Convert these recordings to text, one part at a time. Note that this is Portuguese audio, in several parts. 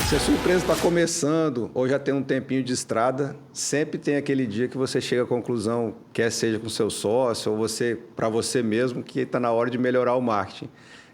Se a sua empresa está começando ou já tem um tempinho de estrada, sempre tem aquele dia que você chega à conclusão, quer seja com seu sócio ou você para você mesmo, que está na hora de melhorar o marketing.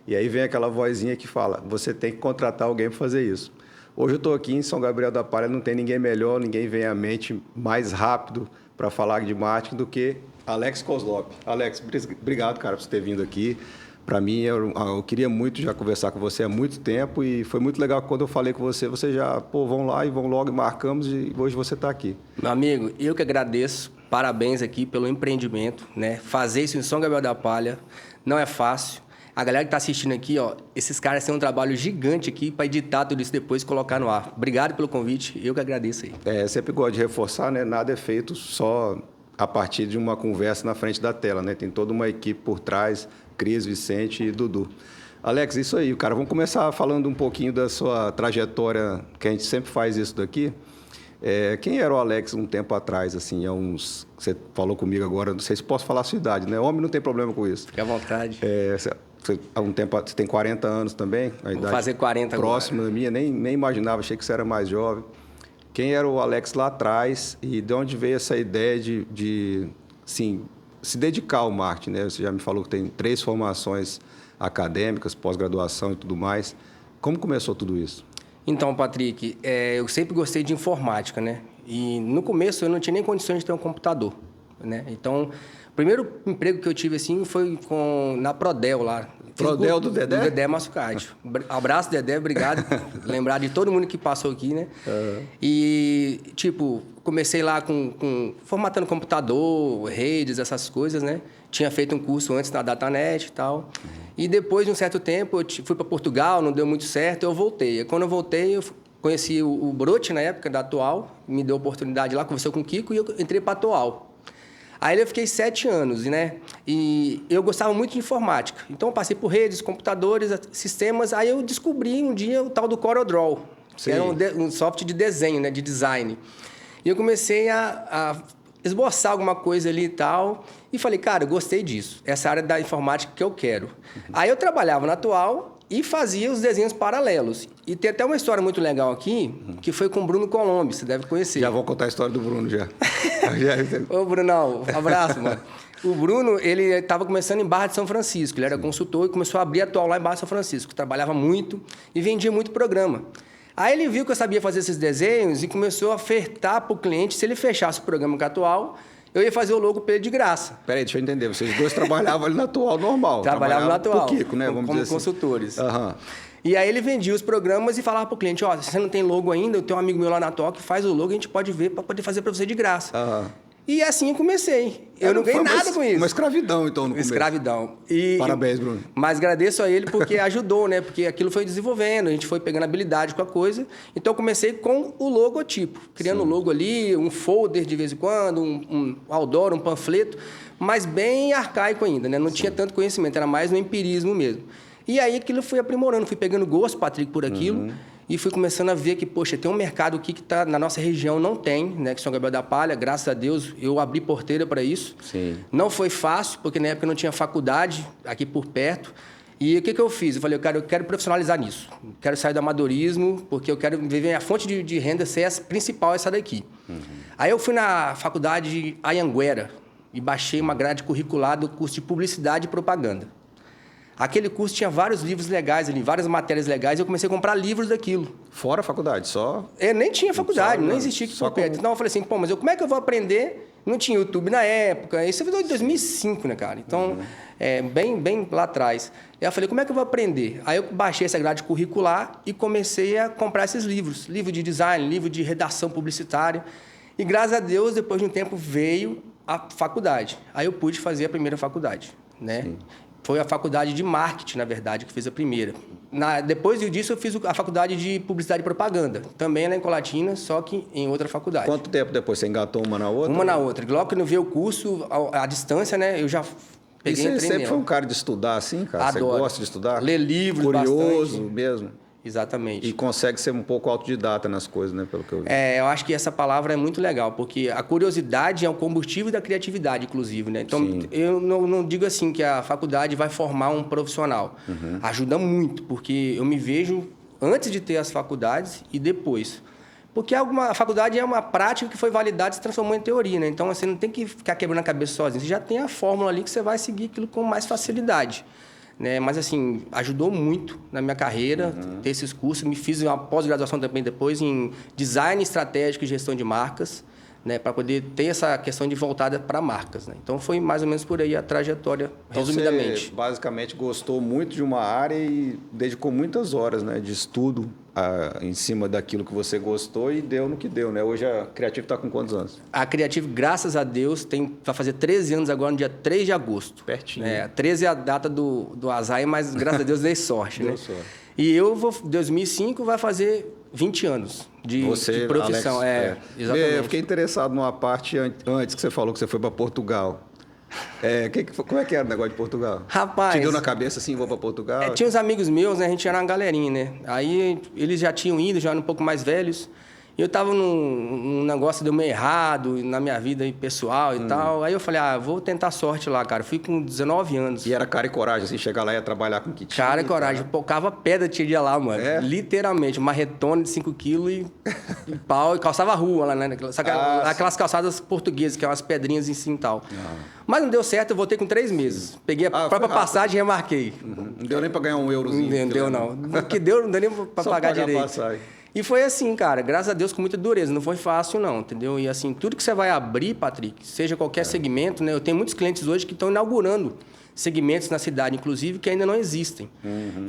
E aí vem aquela vozinha que fala, você tem que contratar alguém para fazer isso. Hoje eu estou aqui em São Gabriel da Palha, não tem ninguém melhor, ninguém vem à mente mais rápido para falar de marketing do que Alex Koslop. Alex, obrigado, cara, por você ter vindo aqui. Para mim, eu queria muito já conversar com você há muito tempo e foi muito legal que quando eu falei com você, você já, vão lá e vão logo e marcamos e hoje você está aqui. Meu amigo, eu que agradeço, parabéns aqui pelo empreendimento, né? Fazer isso em São Gabriel da Palha não é fácil. A galera que está assistindo aqui, ó, esses caras têm um trabalho gigante aqui para editar tudo isso depois e colocar no ar. Obrigado pelo convite, eu que agradeço aí. Sempre gosto de reforçar, né? Nada é feito só a partir de uma conversa na frente da tela, né? Tem toda uma equipe por trás, Cris, Vicente e Dudu. Alex, isso aí, cara. Vamos começar falando um pouquinho da sua trajetória, que a gente sempre faz isso daqui. Quem era o Alex um tempo atrás, assim, você falou comigo agora, não sei se posso falar a sua idade, né? Homem não tem problema com isso. Fique à vontade. Você tem 40 anos também? Vou fazer 40 agora. Próxima da minha, nem imaginava, achei que você era mais jovem. Quem era o Alex lá atrás e de onde veio essa ideia de se dedicar ao marketing, né? Você já me falou que tem 3 formações acadêmicas, pós-graduação e tudo mais. Como começou tudo isso? Então, Patrick, eu sempre gostei de informática, né? E no começo eu não tinha nem condições de ter um computador, né? Então, o primeiro emprego que eu tive assim foi na Prodel lá. Prodel do Dedé? Do Dedé Massucati. Abraço, Dedé, obrigado. Lembrar de todo mundo que passou aqui, né? Uhum. E, comecei lá formatando computador, redes, essas coisas, né? Tinha feito um curso antes na Datanet e tal. Uhum. E depois de um certo tempo, eu fui para Portugal, não deu muito certo, eu voltei. E quando eu voltei, eu conheci o Brote, na época, da Atual, me deu a oportunidade lá, conversou com o Kiko e eu entrei para a Atual. Aí eu fiquei 7 anos, né? E eu gostava muito de informática. Então, eu passei por redes, computadores, sistemas. Aí eu descobri um dia o tal do CorelDRAW, que era um software de desenho, né? De design. E eu comecei a esboçar alguma coisa ali e tal. E falei, cara, eu gostei disso. Essa área da informática que eu quero. Uhum. Aí eu trabalhava na Atual e fazia os desenhos paralelos. E tem até uma história muito legal aqui, que foi com o Bruno Colombi, você deve conhecer. Já vou contar a história do Bruno, já. Ô, Brunão, um abraço, mano. O Bruno, ele estava começando em Barra de São Francisco, ele era consultor e começou a abrir a Atual lá em Barra de São Francisco. Trabalhava muito e vendia muito programa. Aí ele viu que eu sabia fazer esses desenhos e começou a ofertar para o cliente, se ele fechasse o programa com a Atual, eu ia fazer o logo para ele de graça. Peraí, deixa eu entender. Vocês dois trabalhavam ali na Atual normal. Trabalhavam na Atual. Com o Kiko, né? Vamos como dizer assim. Consultores. Uhum. E aí ele vendia os programas e falava para o cliente, ó, se você não tem logo ainda, eu tenho um amigo meu lá na Atual que faz o logo, a gente pode ver para poder fazer para você de graça. Uhum. E assim eu comecei. Eu não ganhei nada com isso. Uma escravidão, então, no começo. Escravidão. Parabéns, Bruno. Mas agradeço a ele porque ajudou, né? Porque aquilo foi desenvolvendo, a gente foi pegando habilidade com a coisa. Então, eu comecei com o logotipo. Criando um logo ali, um folder de vez em quando, um outdoor, um panfleto. Mas bem arcaico ainda, né? Não tinha tanto conhecimento, era mais no empirismo mesmo. E aí, aquilo fui aprimorando. Fui pegando gosto, Patrick, por aquilo. E fui começando a ver que, poxa, tem um mercado aqui que tá, na nossa região não tem, né? Que São Gabriel da Palha, graças a Deus, eu abri porteira para isso. Sim. Não foi fácil, porque na época não tinha faculdade aqui por perto. E o que eu fiz? Eu falei, eu quero profissionalizar nisso. Quero sair do amadorismo, porque eu quero viver a fonte de renda ser essa principal, essa daqui. Aí eu fui na faculdade de Anhanguera e baixei uma grade curricular do curso de Publicidade e Propaganda. Aquele curso tinha vários livros legais ali, várias matérias legais, e eu comecei a comprar livros daquilo. Fora a faculdade, só? Nem tinha faculdade, não existia aqui por perto. Então eu falei assim, mas como é que eu vou aprender? Não tinha YouTube na época, isso foi em 2005, né, cara? Então, bem lá atrás. Aí eu falei, como é que eu vou aprender? Aí eu baixei essa grade curricular e comecei a comprar esses livros. Livro de design, livro de redação publicitária. E graças a Deus, depois de um tempo, veio a faculdade. Aí eu pude fazer a primeira faculdade, né? Sim. Foi a faculdade de marketing, na verdade, que fez a primeira. Depois disso, eu fiz a faculdade de publicidade e propaganda. Também lá em Colatina, só que em outra faculdade. Quanto tempo depois? Você engatou uma na outra? Uma na outra. Logo que eu vi o curso, a distância, né? Eu já peguei e entrei sempre foi um cara de estudar assim, cara? Adoro. Você gosta de estudar? Ler livros Curioso bastante. mesmo? Exatamente. E consegue ser um pouco autodidata nas coisas, né? Pelo que eu vi. Eu acho que essa palavra é muito legal, porque a curiosidade é o combustível da criatividade, inclusive, né? Então, sim, eu não digo assim que a faculdade vai formar um profissional. Ajuda muito, porque eu me vejo antes de ter as faculdades e depois. Porque a faculdade é uma prática que foi validada e se transformou em teoria, né? Então, você não tem que ficar quebrando a cabeça sozinho. Você já tem a fórmula ali que você vai seguir aquilo com mais facilidade. Né? Mas, assim, ajudou muito na minha carreira ter esses cursos. Me fiz uma pós-graduação também depois em design estratégico e gestão de marcas, né? Para poder ter essa questão de voltada para marcas. Né? Então, foi mais ou menos por aí a trajetória, Então, resumidamente. você basicamente gostou muito de uma área e dedicou muitas horas, né, de estudo em cima daquilo que você gostou e deu no que deu, né? Hoje a Criativo está com quantos anos? A Criativo, graças a Deus, vai fazer 13 anos agora, no dia 3 de agosto. Pertinho. 13 é a data do azar, mas graças a Deus dei sorte, Deu né? sorte. E eu, 2005, vai fazer 20 anos de profissão. Alex, Exatamente. Eu fiquei interessado numa parte antes que você falou que você foi para Portugal. Como é que era o negócio de Portugal? Rapaz... Te deu na cabeça assim, vou para Portugal? Tinha uns amigos meus, né? A gente era uma galerinha, né? Aí eles já tinham ido, já eram um pouco mais velhos. E eu tava num negócio deu meio errado na minha vida aí, pessoal e tal. Aí eu falei, vou tentar sorte lá, cara. Fui com 19 anos. E era cara e coragem, assim, chegar lá e ia trabalhar com que tinha? Cara e coragem. Pocava pedra tinha dia lá, mano. Literalmente. Marretona de 5 quilos e pau. E calçava a rua lá, né? Aquelas calçadas portuguesas, que é umas pedrinhas em si e tal. Mas não deu certo, eu voltei com 3 meses. Peguei a própria passagem e remarquei. Não deu nem para ganhar um eurozinho. Não deu, não. O que deu, não deu nem para pagar direito. Passagem. E foi assim, cara, graças a Deus, com muita dureza. Não foi fácil, não, entendeu? E assim, tudo que você vai abrir, Patrick, seja qualquer segmento, né? Eu tenho muitos clientes hoje que estão inaugurando segmentos na cidade, inclusive, que ainda não existem.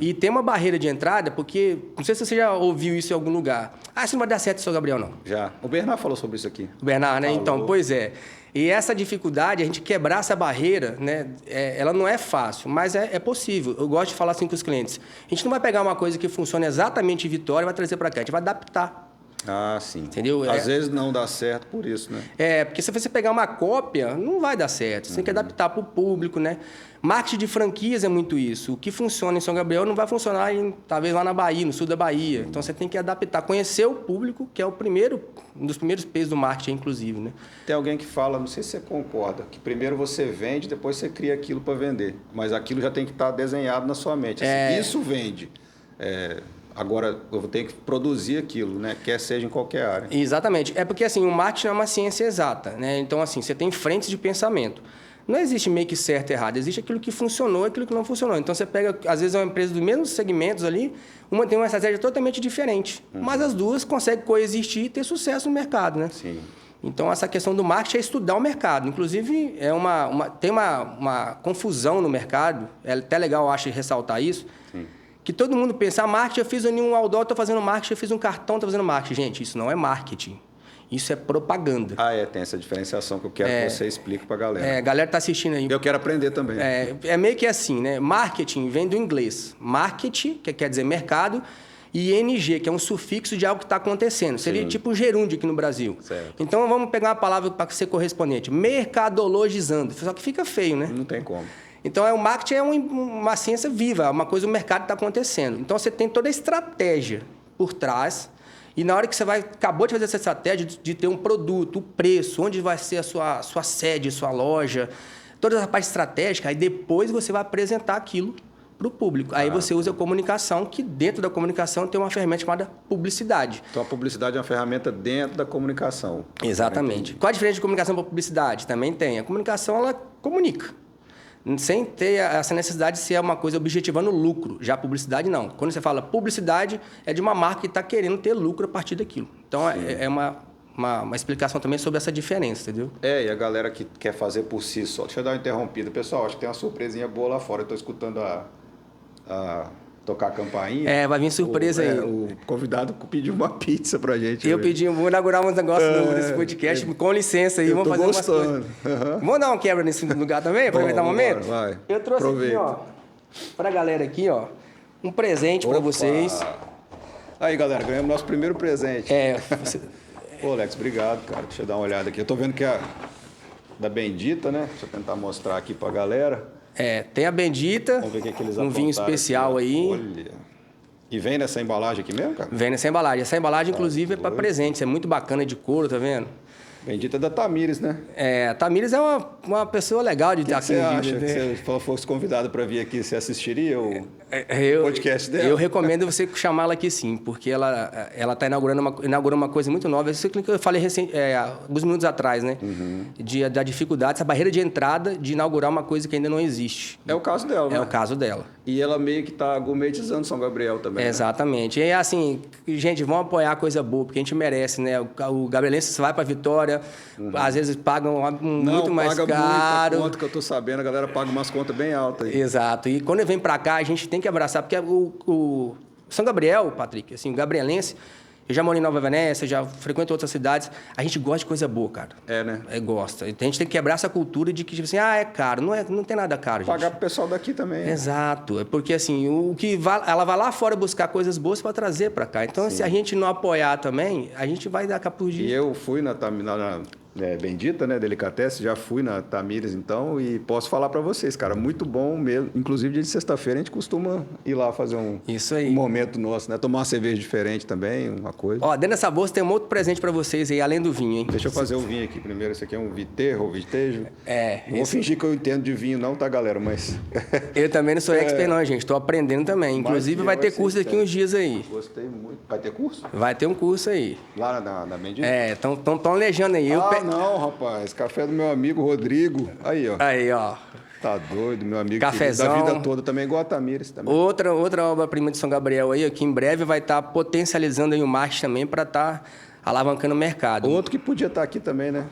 E tem uma barreira de entrada, porque, não sei se você já ouviu isso em algum lugar. Isso não vai dar certo, seu Gabriel, não. Já. O Bernardo falou sobre isso aqui. O Bernardo, né? Então, pois é. E essa dificuldade, a gente quebrar essa barreira, né? Ela não é fácil, mas é possível. Eu gosto de falar assim com os clientes. A gente não vai pegar uma coisa que funciona exatamente em Vitória e vai trazer para cá. A gente vai adaptar. Sim. Entendeu? Às vezes não dá certo por isso, né? Porque se você pegar uma cópia, não vai dar certo. Você tem que adaptar para o público, né? Marketing de franquias é muito isso. O que funciona em São Gabriel não vai funcionar talvez lá na Bahia, no sul da Bahia. Então, você tem que adaptar, conhecer o público, que é um dos primeiros pesos do marketing, inclusive, né? Tem alguém que fala, não sei se você concorda, que primeiro você vende, depois você cria aquilo para vender. Mas aquilo já tem que estar desenhado na sua mente. Assim, isso vende. Agora, eu vou ter que produzir aquilo, né? Quer seja em qualquer área. Exatamente. É porque, assim, o marketing é uma ciência exata, né? Então, assim, você tem frentes de pensamento. Não existe meio que certo e errado. Existe aquilo que funcionou e aquilo que não funcionou. Então, você pega, às vezes, uma empresa dos mesmos segmentos ali, uma tem uma estratégia totalmente diferente. Mas as duas conseguem coexistir e ter sucesso no mercado, né? Sim. Então, essa questão do marketing é estudar o mercado. Inclusive, tem uma confusão no mercado. É até legal, eu acho, ressaltar isso. Sim. Que todo mundo pensa, marketing, eu fiz um outdoor, estou fazendo marketing, eu fiz um cartão, estou fazendo marketing. Gente, isso não é marketing. Isso é propaganda. Tem essa diferenciação que eu quero que você explique para a galera. A galera está assistindo aí. Eu quero aprender também. É meio que assim, né? Marketing vem do inglês. Market, que quer dizer mercado, e NG, que é um sufixo de algo que está acontecendo. Seria tipo um gerúndio aqui no Brasil. Certo. Então, vamos pegar uma palavra para ser correspondente. Mercadologizando. Só que fica feio, né? Não tem como. Então, o marketing é uma ciência viva, uma coisa, o mercado está acontecendo. Então, você tem toda a estratégia por trás. E na hora que você acabou de fazer essa estratégia de ter um produto, o preço, onde vai ser a sua sede, sua loja, toda essa parte estratégica, aí depois você vai apresentar aquilo para o público. Aí você usa a comunicação, que dentro da comunicação tem uma ferramenta chamada publicidade. Então, a publicidade é uma ferramenta dentro da comunicação. Exatamente. Qual a diferença de comunicação para publicidade? Também tem. A comunicação, ela comunica. Sem ter essa necessidade de ser uma coisa objetivando lucro. Já a publicidade, não. Quando você fala publicidade, é de uma marca que está querendo ter lucro a partir daquilo. Então, é uma explicação também sobre essa diferença, entendeu? E a galera que quer fazer por si só. Deixa eu dar uma interrompida. Pessoal, acho que tem uma surpresinha boa lá fora. Eu estou escutando tocar a campainha. Vai vir surpresa aí. O convidado pediu uma pizza pra gente. Eu pedi, vou inaugurar uns negócios novos nesse podcast. Com licença aí, vamos fazer umas coisas. Vamos dar uma quebra nesse lugar também, aproveitar o momento? Vai. Eu trouxe aqui, ó, pra galera aqui, ó, um presente pra vocês. Aí, galera, ganhamos nosso primeiro presente. Pô, Alex, obrigado, cara. Deixa eu dar uma olhada aqui. Eu tô vendo que é da Bendita, né? Deixa eu tentar mostrar aqui pra galera. Tem a Bendita, vamos ver o que eles um vinho especial aqui, aí. Olha. E vem nessa embalagem aqui mesmo, cara? Vem nessa embalagem. Essa embalagem, inclusive, é para presentes. É muito bacana, de couro, tá vendo? Bendita da Tamires, né? A Tamires é uma pessoa legal de estar aqui. Você acha que se você fosse convidado para vir aqui, você assistiria o podcast dela? Eu recomendo você chamá-la aqui sim, porque ela está inaugurando uma coisa muito nova. Isso que eu falei alguns minutos atrás, né? Da dificuldade, essa barreira de entrada de inaugurar uma coisa que ainda não existe. É o caso dela, né? É o caso dela. E ela meio que está gourmetizando São Gabriel também. Exatamente. E assim, gente, vamos apoiar coisa boa, porque a gente merece, né? O gabrielense vai para Vitória, às vezes pagam muito mais caro. Muita conta que eu tô sabendo, a galera paga umas contas bem altas aí. Exato. E quando ele vem para cá, a gente tem que abraçar, porque o São Gabriel, Patrick, assim, o gabrielense, eu já morei em Nova Venécia, já frequento outras cidades, a gente gosta de coisa boa, cara. É, né? Gosta. Então, a gente tem que quebrar essa cultura de que, tipo assim, é caro. Não tem nada caro, gente. Pagar pro pessoal daqui também. Exato. É porque, assim, ela vai lá fora buscar coisas boas para trazer para cá. Então, se a gente não apoiar também, a gente vai dar capa por dia. E eu fui na Bendita, né? Delicatessen, já fui na Tamires, então, e posso falar para vocês, cara, muito bom mesmo. Inclusive, dia de sexta-feira, a gente costuma ir lá fazer um momento nosso, né? Tomar uma cerveja diferente também, uma coisa. Ó, dentro dessa bolsa tem um outro presente para vocês aí, além do vinho, hein? Deixa eu fazer o vinho aqui primeiro. Esse aqui é um vitejo. Não vou esse... fingir que eu entendo de vinho não, tá, galera? Mas... Eu também não sou expert não, gente. Estou aprendendo também. Inclusive, vai ter curso daqui uns dias aí. Gostei muito. Vai ter curso? Vai ter um curso aí. Lá na Bendita? Estão alejando aí. Não, rapaz. Café do meu amigo Rodrigo. Aí, ó. Tá doido, meu amigo. Cafezão. Da vida toda também, igual a Tamires também. Outra obra-prima de São Gabriel aí, que em breve vai estar potencializando aí o marketing também para estar alavancando o mercado. Outro que podia estar aqui também, né?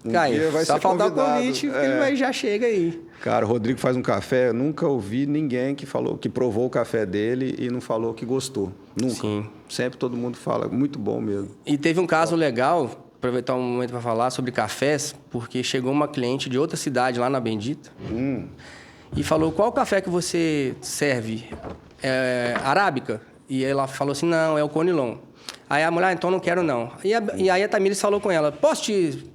Dia vai só faltar o convite, ele já chega aí. Cara, o Rodrigo faz um café, eu nunca ouvi ninguém que provou o café dele e não falou que gostou. Nunca. Sim. Sempre todo mundo fala, muito bom mesmo. E teve um caso legal, aproveitar um momento para falar sobre cafés, porque chegou uma cliente de outra cidade lá na Bendita e falou, qual café que você serve? Arábica? E ela falou assim, não, é o Conilon. Aí a mulher, então não quero não. E aí a Tamires falou com ela, posso te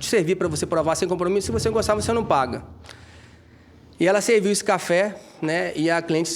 servir para você provar sem compromisso? Se você gostar, você não paga. E ela serviu esse café, né? E a cliente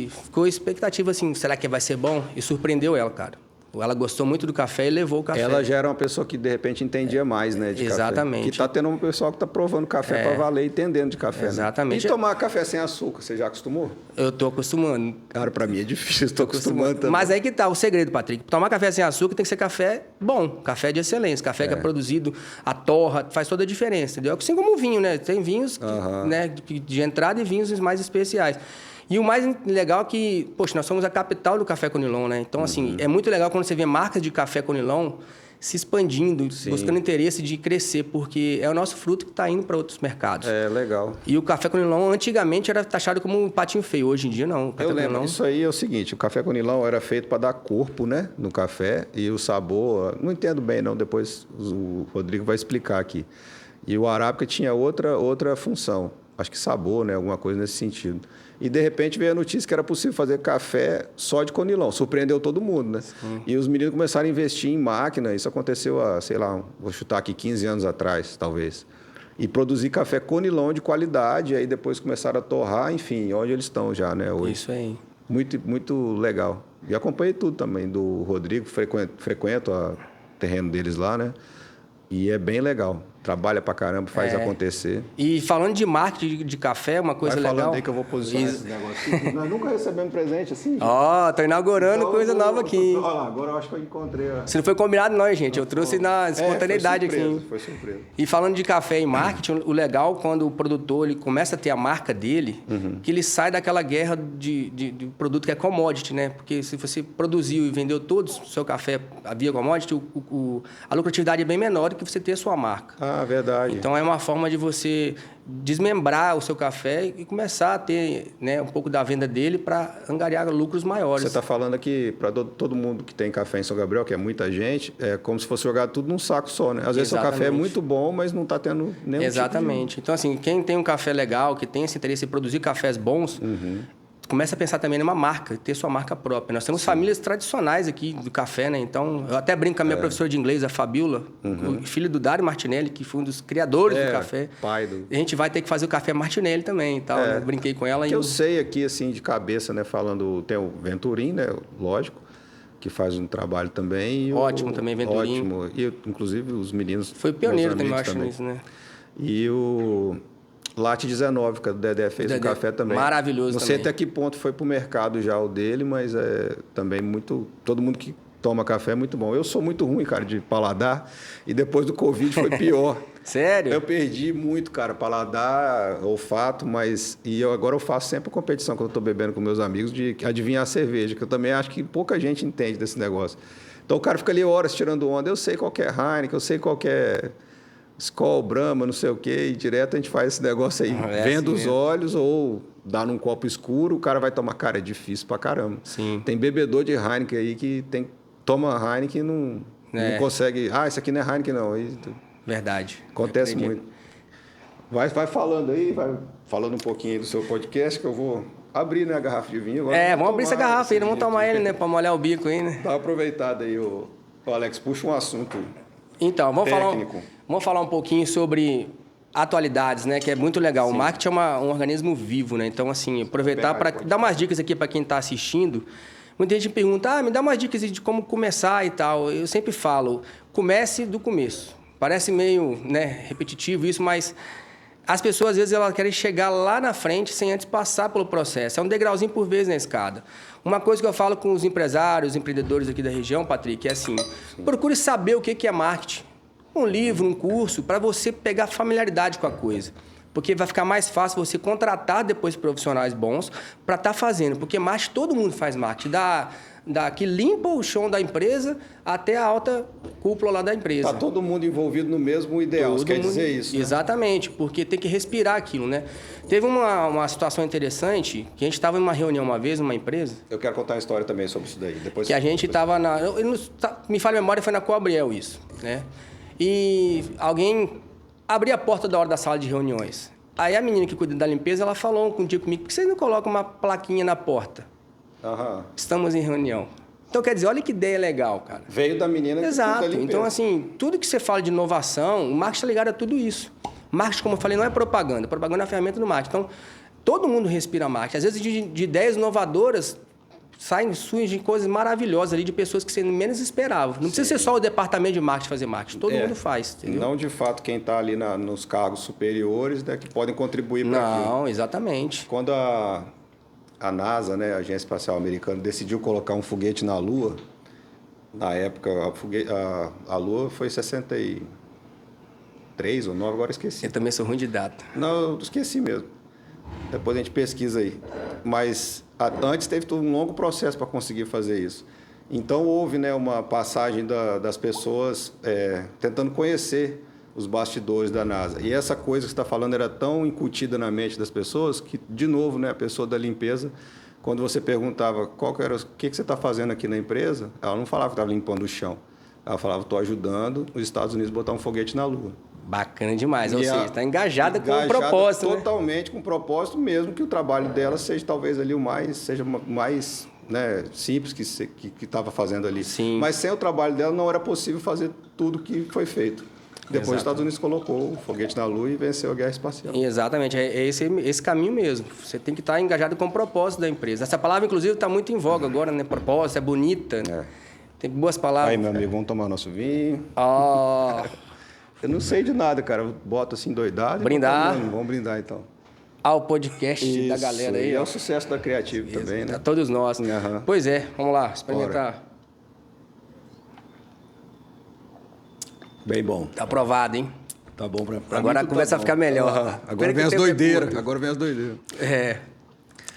ficou expectativa assim, será que vai ser bom? E surpreendeu ela, cara. Ela gostou muito do café e levou o café. Ela já era uma pessoa que, de repente, entendia mais, né, de exatamente. café. Que está tendo um pessoal que está provando café para valer e entendendo de café, exatamente. Né? E tomar café sem açúcar, você já acostumou? Eu tô acostumando. Cara, para mim é difícil, estou acostumando também. Mas aí que tá o segredo, Patrick. Tomar café sem açúcar tem que ser café bom, café de excelência, café que é produzido, a torra, faz toda a diferença, entendeu? Assim como o vinho, né? Tem vinhos né, de entrada e vinhos mais especiais. E o mais legal é que, poxa, nós somos a capital do café Conilon, né? Então, assim, é muito legal quando você vê marcas de café Conilon se expandindo, buscando interesse de crescer, porque é o nosso fruto que está indo para outros mercados. É, legal. E o café Conilon, antigamente, era taxado como um patinho feio. Hoje em dia, não. Eu lembro, isso aí é o seguinte, o café Conilon era feito para dar corpo, né, no café, e o sabor, não entendo bem, não, depois o Rodrigo vai explicar aqui. E o arábica tinha outra função, acho que sabor, né, alguma coisa nesse sentido. E, de repente, veio a notícia que era possível fazer café só de Conilon. Surpreendeu todo mundo, né? Sim. E os meninos começaram a investir em máquina. Isso aconteceu há, sei lá, vou chutar aqui 15 anos atrás, talvez. E produzir café Conilon de qualidade. Aí depois começaram a torrar, enfim, onde eles estão já, né? Hoje. Isso aí. Muito, muito legal. E acompanhei tudo também do Rodrigo. Frequento o terreno deles lá, né? E é bem legal. Trabalha pra caramba, faz acontecer. E falando de marketing de café, uma coisa legal... Vai falando aí que eu vou posicionar esse negócio. Nós nunca recebemos presente assim. Tô inaugurando então, coisa nova aqui. Olha lá, agora eu acho que eu encontrei. Se não foi combinado não, gente. Eu trouxe na espontaneidade aqui. Foi surpresa. E falando de café e marketing, o legal quando o produtor ele começa a ter a marca dele, que ele sai daquela guerra de produto que é commodity, né? Porque se você produziu e vendeu todos o seu café via commodity, a lucratividade é bem menor do que você ter a sua marca. Ah, verdade. Então, é uma forma de você desmembrar o seu café e começar a ter, né, um pouco da venda dele para angariar lucros maiores. Você está falando aqui para todo mundo que tem café em São Gabriel, que é muita gente, é como se fosse jogado tudo num saco só, né? Às vezes o seu café é muito bom, mas não está tendo nenhum Exatamente. Tipo de... Então, assim, quem tem um café legal, que tem esse interesse em produzir cafés bons... Começa a pensar também numa marca, ter sua marca própria. Nós temos famílias tradicionais aqui do café, né? Então, eu até brinco com a minha professora de inglês, a Fabiola, o filho do Dário Martinelli, que foi um dos criadores do café. Pai do... A gente vai ter que fazer o café Martinelli também e tal. Né? Eu brinquei com ela. Eu sei aqui, assim, de cabeça, né? Falando, tem o Venturim, né? Lógico. que faz um trabalho também. E Ótimo também, Venturim. Ótimo. E, inclusive, os meninos... Foi pioneiro também, eu acho, nisso, né? E o Latte 19, que o Dedé fez um café também. Maravilhoso também. Não sei até que ponto foi pro mercado já o dele, mas é também muito... Todo mundo que toma café é muito bom. Eu sou muito ruim, cara, de paladar. E depois do Covid foi pior. Sério? Eu perdi muito, cara, paladar, olfato, mas... E agora eu faço sempre competição, quando eu tô bebendo com meus amigos, de adivinhar a cerveja, que eu também acho que pouca gente entende desse negócio. Então o cara fica ali horas tirando onda. Eu sei qual que é Heineken, eu sei qual que é Skol, Brahma, não sei o quê. E direto a gente faz esse negócio aí, vendo os olhos ou dá num copo escuro, o cara vai tomar. Cara, é difícil pra caramba. Sim. Tem bebedor de Heineken aí que toma Heineken e não consegue... Ah, isso aqui não é Heineken, não. Aí, Verdade. acontece muito. Vai falando aí, vai falando um pouquinho aí do seu podcast, que eu vou abrir, né, a garrafa de vinho. Agora vamos abrir essa garrafa aí, vamos tomar ele, né, para molhar o bico aí, né? Tá aproveitado aí, o Alex, puxa um assunto então, técnico. Vamos falar um pouquinho sobre atualidades, né, que é muito legal. Sim. O marketing é um organismo vivo, né? Então, assim, aproveitar para dar umas dicas aqui para quem está assistindo. Muita gente pergunta, me dá umas dicas de como começar e tal. Eu sempre falo, comece do começo. Parece meio, né, repetitivo isso, mas as pessoas, às vezes, elas querem chegar lá na frente sem antes passar pelo processo. É um degrauzinho por vez na escada. Uma coisa que eu falo com os empresários, empreendedores aqui da região, Patrick, é assim, procure saber o que é marketing. Um livro, um curso, para você pegar familiaridade com a coisa. Porque vai ficar mais fácil você contratar depois profissionais bons para estar fazendo. Porque marketing, todo mundo faz marketing. Da que limpa o chão da empresa até a alta cúpula lá da empresa. Está todo mundo envolvido no mesmo ideal, todo quer mundo, dizer isso, né? Exatamente, porque tem que respirar aquilo, né? Teve uma situação interessante, que a gente estava em uma reunião uma vez, numa empresa... Eu quero contar uma história também sobre isso daí. Que a gente estava na... me falha a memória, foi na Coabriel isso, né? E alguém abria a porta da hora da sala de reuniões. Aí a menina que cuida da limpeza, ela falou um dia comigo, por que vocês não colocam uma plaquinha na porta? Estamos em reunião. Então, quer dizer, olha que ideia legal, cara. Veio da menina que exato. Então, assim, tudo que você fala de inovação, o marketing está ligado a tudo isso. Marketing, como eu falei, não é propaganda. Propaganda é a ferramenta do marketing. Então, todo mundo respira marketing. Às vezes, de ideias inovadoras, surgem coisas maravilhosas ali de pessoas que você menos esperava. Não precisa ser só o departamento de marketing fazer marketing. Todo mundo faz, entendeu? Não, de fato, quem está ali nos cargos superiores, né, que podem contribuir para aquilo. Não, exatamente. Quando a NASA, né, a Agência Espacial Americana, decidiu colocar um foguete na Lua, na época, a Lua foi 63 ou 9, agora esqueci. Eu também sou ruim de data. Não, eu esqueci mesmo. Depois a gente pesquisa aí. Mas antes teve um longo processo para conseguir fazer isso. Então, houve, né, uma passagem das pessoas tentando conhecer os bastidores da NASA. E essa coisa que você está falando era tão incutida na mente das pessoas que, de novo, né, a pessoa da limpeza, quando você perguntava o que você está fazendo aqui na empresa, ela não falava que estava limpando o chão. Ela falava, estou ajudando os Estados Unidos a botar um foguete na Lua. Bacana demais. Ou seja, está engajada com o propósito. Totalmente, né? Com o propósito, mesmo que o trabalho dela seja talvez ali seja mais né, simples que estava fazendo ali. Sim. Mas sem o trabalho dela não era possível fazer tudo que foi feito. Depois os Estados Unidos colocou o foguete na Lua e venceu a guerra espacial. Exatamente, é esse caminho mesmo. Você tem que estar engajado com o propósito da empresa. Essa palavra, inclusive, está muito em voga agora, né? Propósito, é bonita. Tem boas palavras. Aí, meu amigo, vamos tomar nosso vinho. Eu não sei de nada, cara. Eu boto assim doidado. Brindar. Vamos brindar, então. Ao podcast da galera aí. E é o sucesso da Creative também, né? A todos nós. Pois é, vamos lá, experimentar. Bora. Bem bom. Tá aprovado, hein? Tá bom pra agora a conversa vai ficar melhor. Agora vem as doideiras.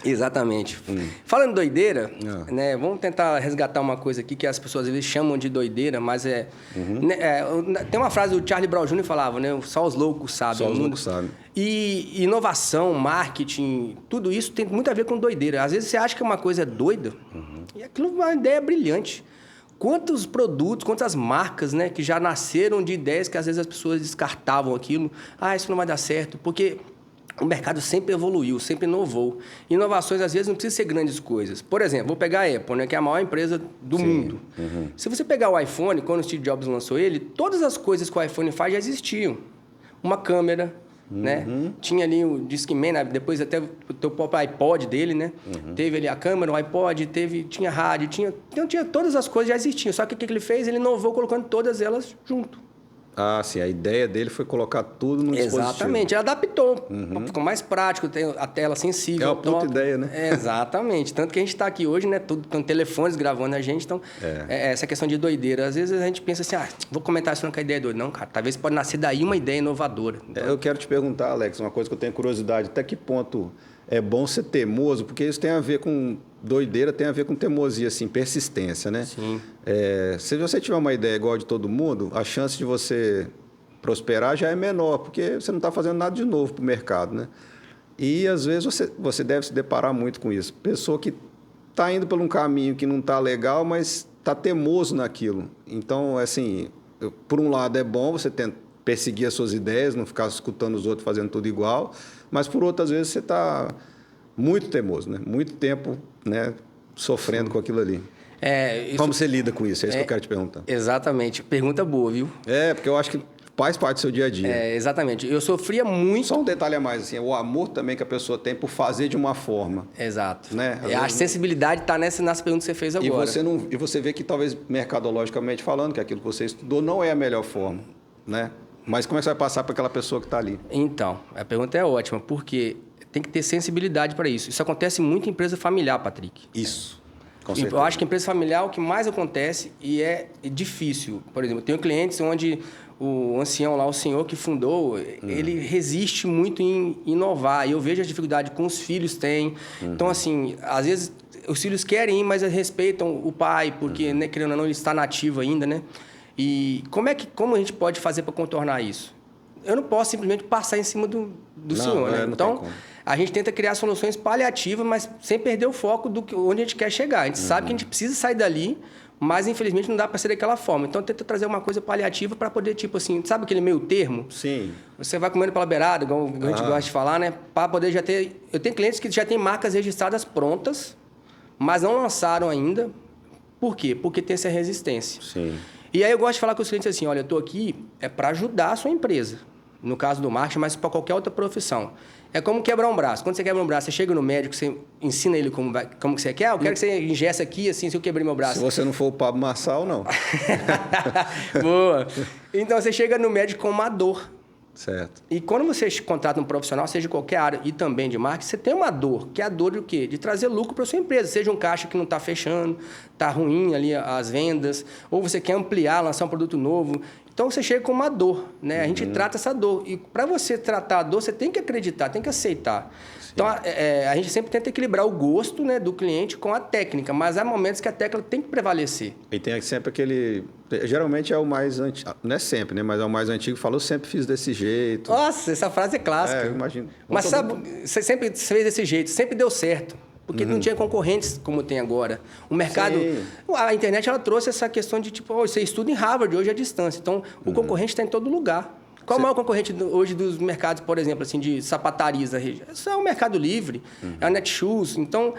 Exatamente. Falando em doideira, né, vamos tentar resgatar uma coisa aqui que as pessoas às vezes chamam de doideira, mas tem uma frase do Charlie Brown Jr. que falava, né? Só os loucos sabem. Só os loucos sabem. E inovação, marketing, tudo isso tem muito a ver com doideira. Às vezes você acha que uma coisa é doida e aquilo é uma ideia brilhante. Quantos produtos, quantas marcas, né, que já nasceram de ideias que às vezes as pessoas descartavam aquilo. Isso não vai dar certo, porque o mercado sempre evoluiu, sempre inovou. Inovações, às vezes, não precisam ser grandes coisas. Por exemplo, vou pegar a Apple, né, que é a maior empresa do mundo. Se você pegar o iPhone, quando o Steve Jobs lançou ele, todas as coisas que o iPhone faz já existiam. Uma câmera, né? Tinha ali o Discman, né? Depois até o teu próprio iPod dele, né? Teve ali a câmera, o iPod, tinha rádio, então tinha todas as coisas já existiam. Só que o que ele fez? Ele inovou colocando todas elas junto. Ah, sim. A ideia dele foi colocar tudo no dispositivo. Exatamente. Ele adaptou. Ficou mais prático, tem a tela sensível. É uma puta ideia, né? Exatamente. Tanto que a gente está aqui hoje, né? Tudo com telefones gravando a gente. Então, essa questão de doideira. Às vezes a gente pensa assim, vou comentar isso não, que a ideia é doida. Não, cara. Talvez pode nascer daí uma ideia inovadora. Então... Eu quero te perguntar, Alex, uma coisa que eu tenho curiosidade. Até que ponto é bom ser teimoso? Porque isso tem a ver com... Doideira tem a ver com teimosia, assim, persistência, né? Sim. Se você tiver uma ideia igual de todo mundo, a chance de você prosperar já é menor, porque você não está fazendo nada de novo para o mercado, né? E, às vezes, você deve se deparar muito com isso. Pessoa que está indo por um caminho que não está legal, mas está teimoso naquilo. Então, assim, por um lado é bom você perseguir as suas ideias, não ficar escutando os outros fazendo tudo igual, mas, por outras vezes, você está muito teimoso, né? Muito tempo, né, sofrendo com aquilo ali. Como você lida com isso? É isso que eu quero te perguntar. Exatamente. Pergunta boa, viu? Porque eu acho que faz parte do seu dia a dia. Exatamente. Eu sofria muito... Só um detalhe a mais, assim, o amor também que a pessoa tem por fazer de uma forma. Exato. Né? A sensibilidade está nessa pergunta que você fez agora. E você vê que talvez mercadologicamente falando, que aquilo que você estudou não é a melhor forma, né? Mas como é que você vai passar para aquela pessoa que está ali? Então, a pergunta é ótima, porque tem que ter sensibilidade para isso. Isso acontece muito em empresa familiar, Patrick. Isso. Com certeza. Eu acho que em empresa familiar é o que mais acontece e é difícil. Por exemplo, eu tenho clientes onde o ancião lá, o senhor que fundou, ele resiste muito em inovar. E eu vejo a dificuldade que os filhos têm. Então, assim, às vezes os filhos querem ir, mas respeitam o pai, porque, né, querendo ou não, ele está nativo ainda, né? E como a gente pode fazer para contornar isso? Eu não posso simplesmente passar em cima do senhor, né? Então, a gente tenta criar soluções paliativas, mas sem perder o foco onde a gente quer chegar. A gente sabe que a gente precisa sair dali, mas infelizmente não dá para ser daquela forma. Então, tenta trazer uma coisa paliativa para poder, tipo assim, sabe aquele meio termo? Sim. Você vai comendo pela beirada, igual a gente gosta de falar, né? Para poder já ter... Eu tenho clientes que já têm marcas registradas prontas, mas não lançaram ainda. Por quê? Porque tem essa resistência. Sim. E aí eu gosto de falar com os clientes assim, olha, eu estou aqui para ajudar a sua empresa. No caso do marketing, mas para qualquer outra profissão. É como quebrar um braço. Quando você quebra um braço, você chega no médico, você ensina ele como que você quer. Eu quero que você ingesse aqui, assim, se eu quebrei meu braço. Se você não for o Pablo Marçal, não. Boa. Então, você chega no médico com uma dor. Certo. E quando você contrata um profissional, seja de qualquer área e também de marketing, você tem uma dor, que é a dor de quê? De trazer lucro para a sua empresa. Seja um caixa que não está fechando, está ruim ali as vendas, ou você quer ampliar, lançar um produto novo. Então, você chega com uma dor, né? A gente trata essa dor. E para você tratar a dor, você tem que acreditar, tem que aceitar. Sim. Então, a gente sempre tenta equilibrar o gosto, né, do cliente com a técnica, mas há momentos que a técnica tem que prevalecer. E tem sempre aquele... Geralmente é o mais antigo, não é sempre, né? Mas é o mais antigo, falou, sempre fiz desse jeito. Nossa, essa frase é clássica. Eu imagino. Mas sabe, você sempre fez desse jeito, sempre deu certo. Porque não tinha concorrentes como tem agora. O mercado... Sim. A internet, ela trouxe essa questão de, tipo, você estuda em Harvard hoje à distância. Então, o concorrente está em todo lugar. Qual é o maior concorrente hoje dos mercados, por exemplo, assim, de sapatarias da região? Isso é o Mercado Livre, é a Netshoes. Então,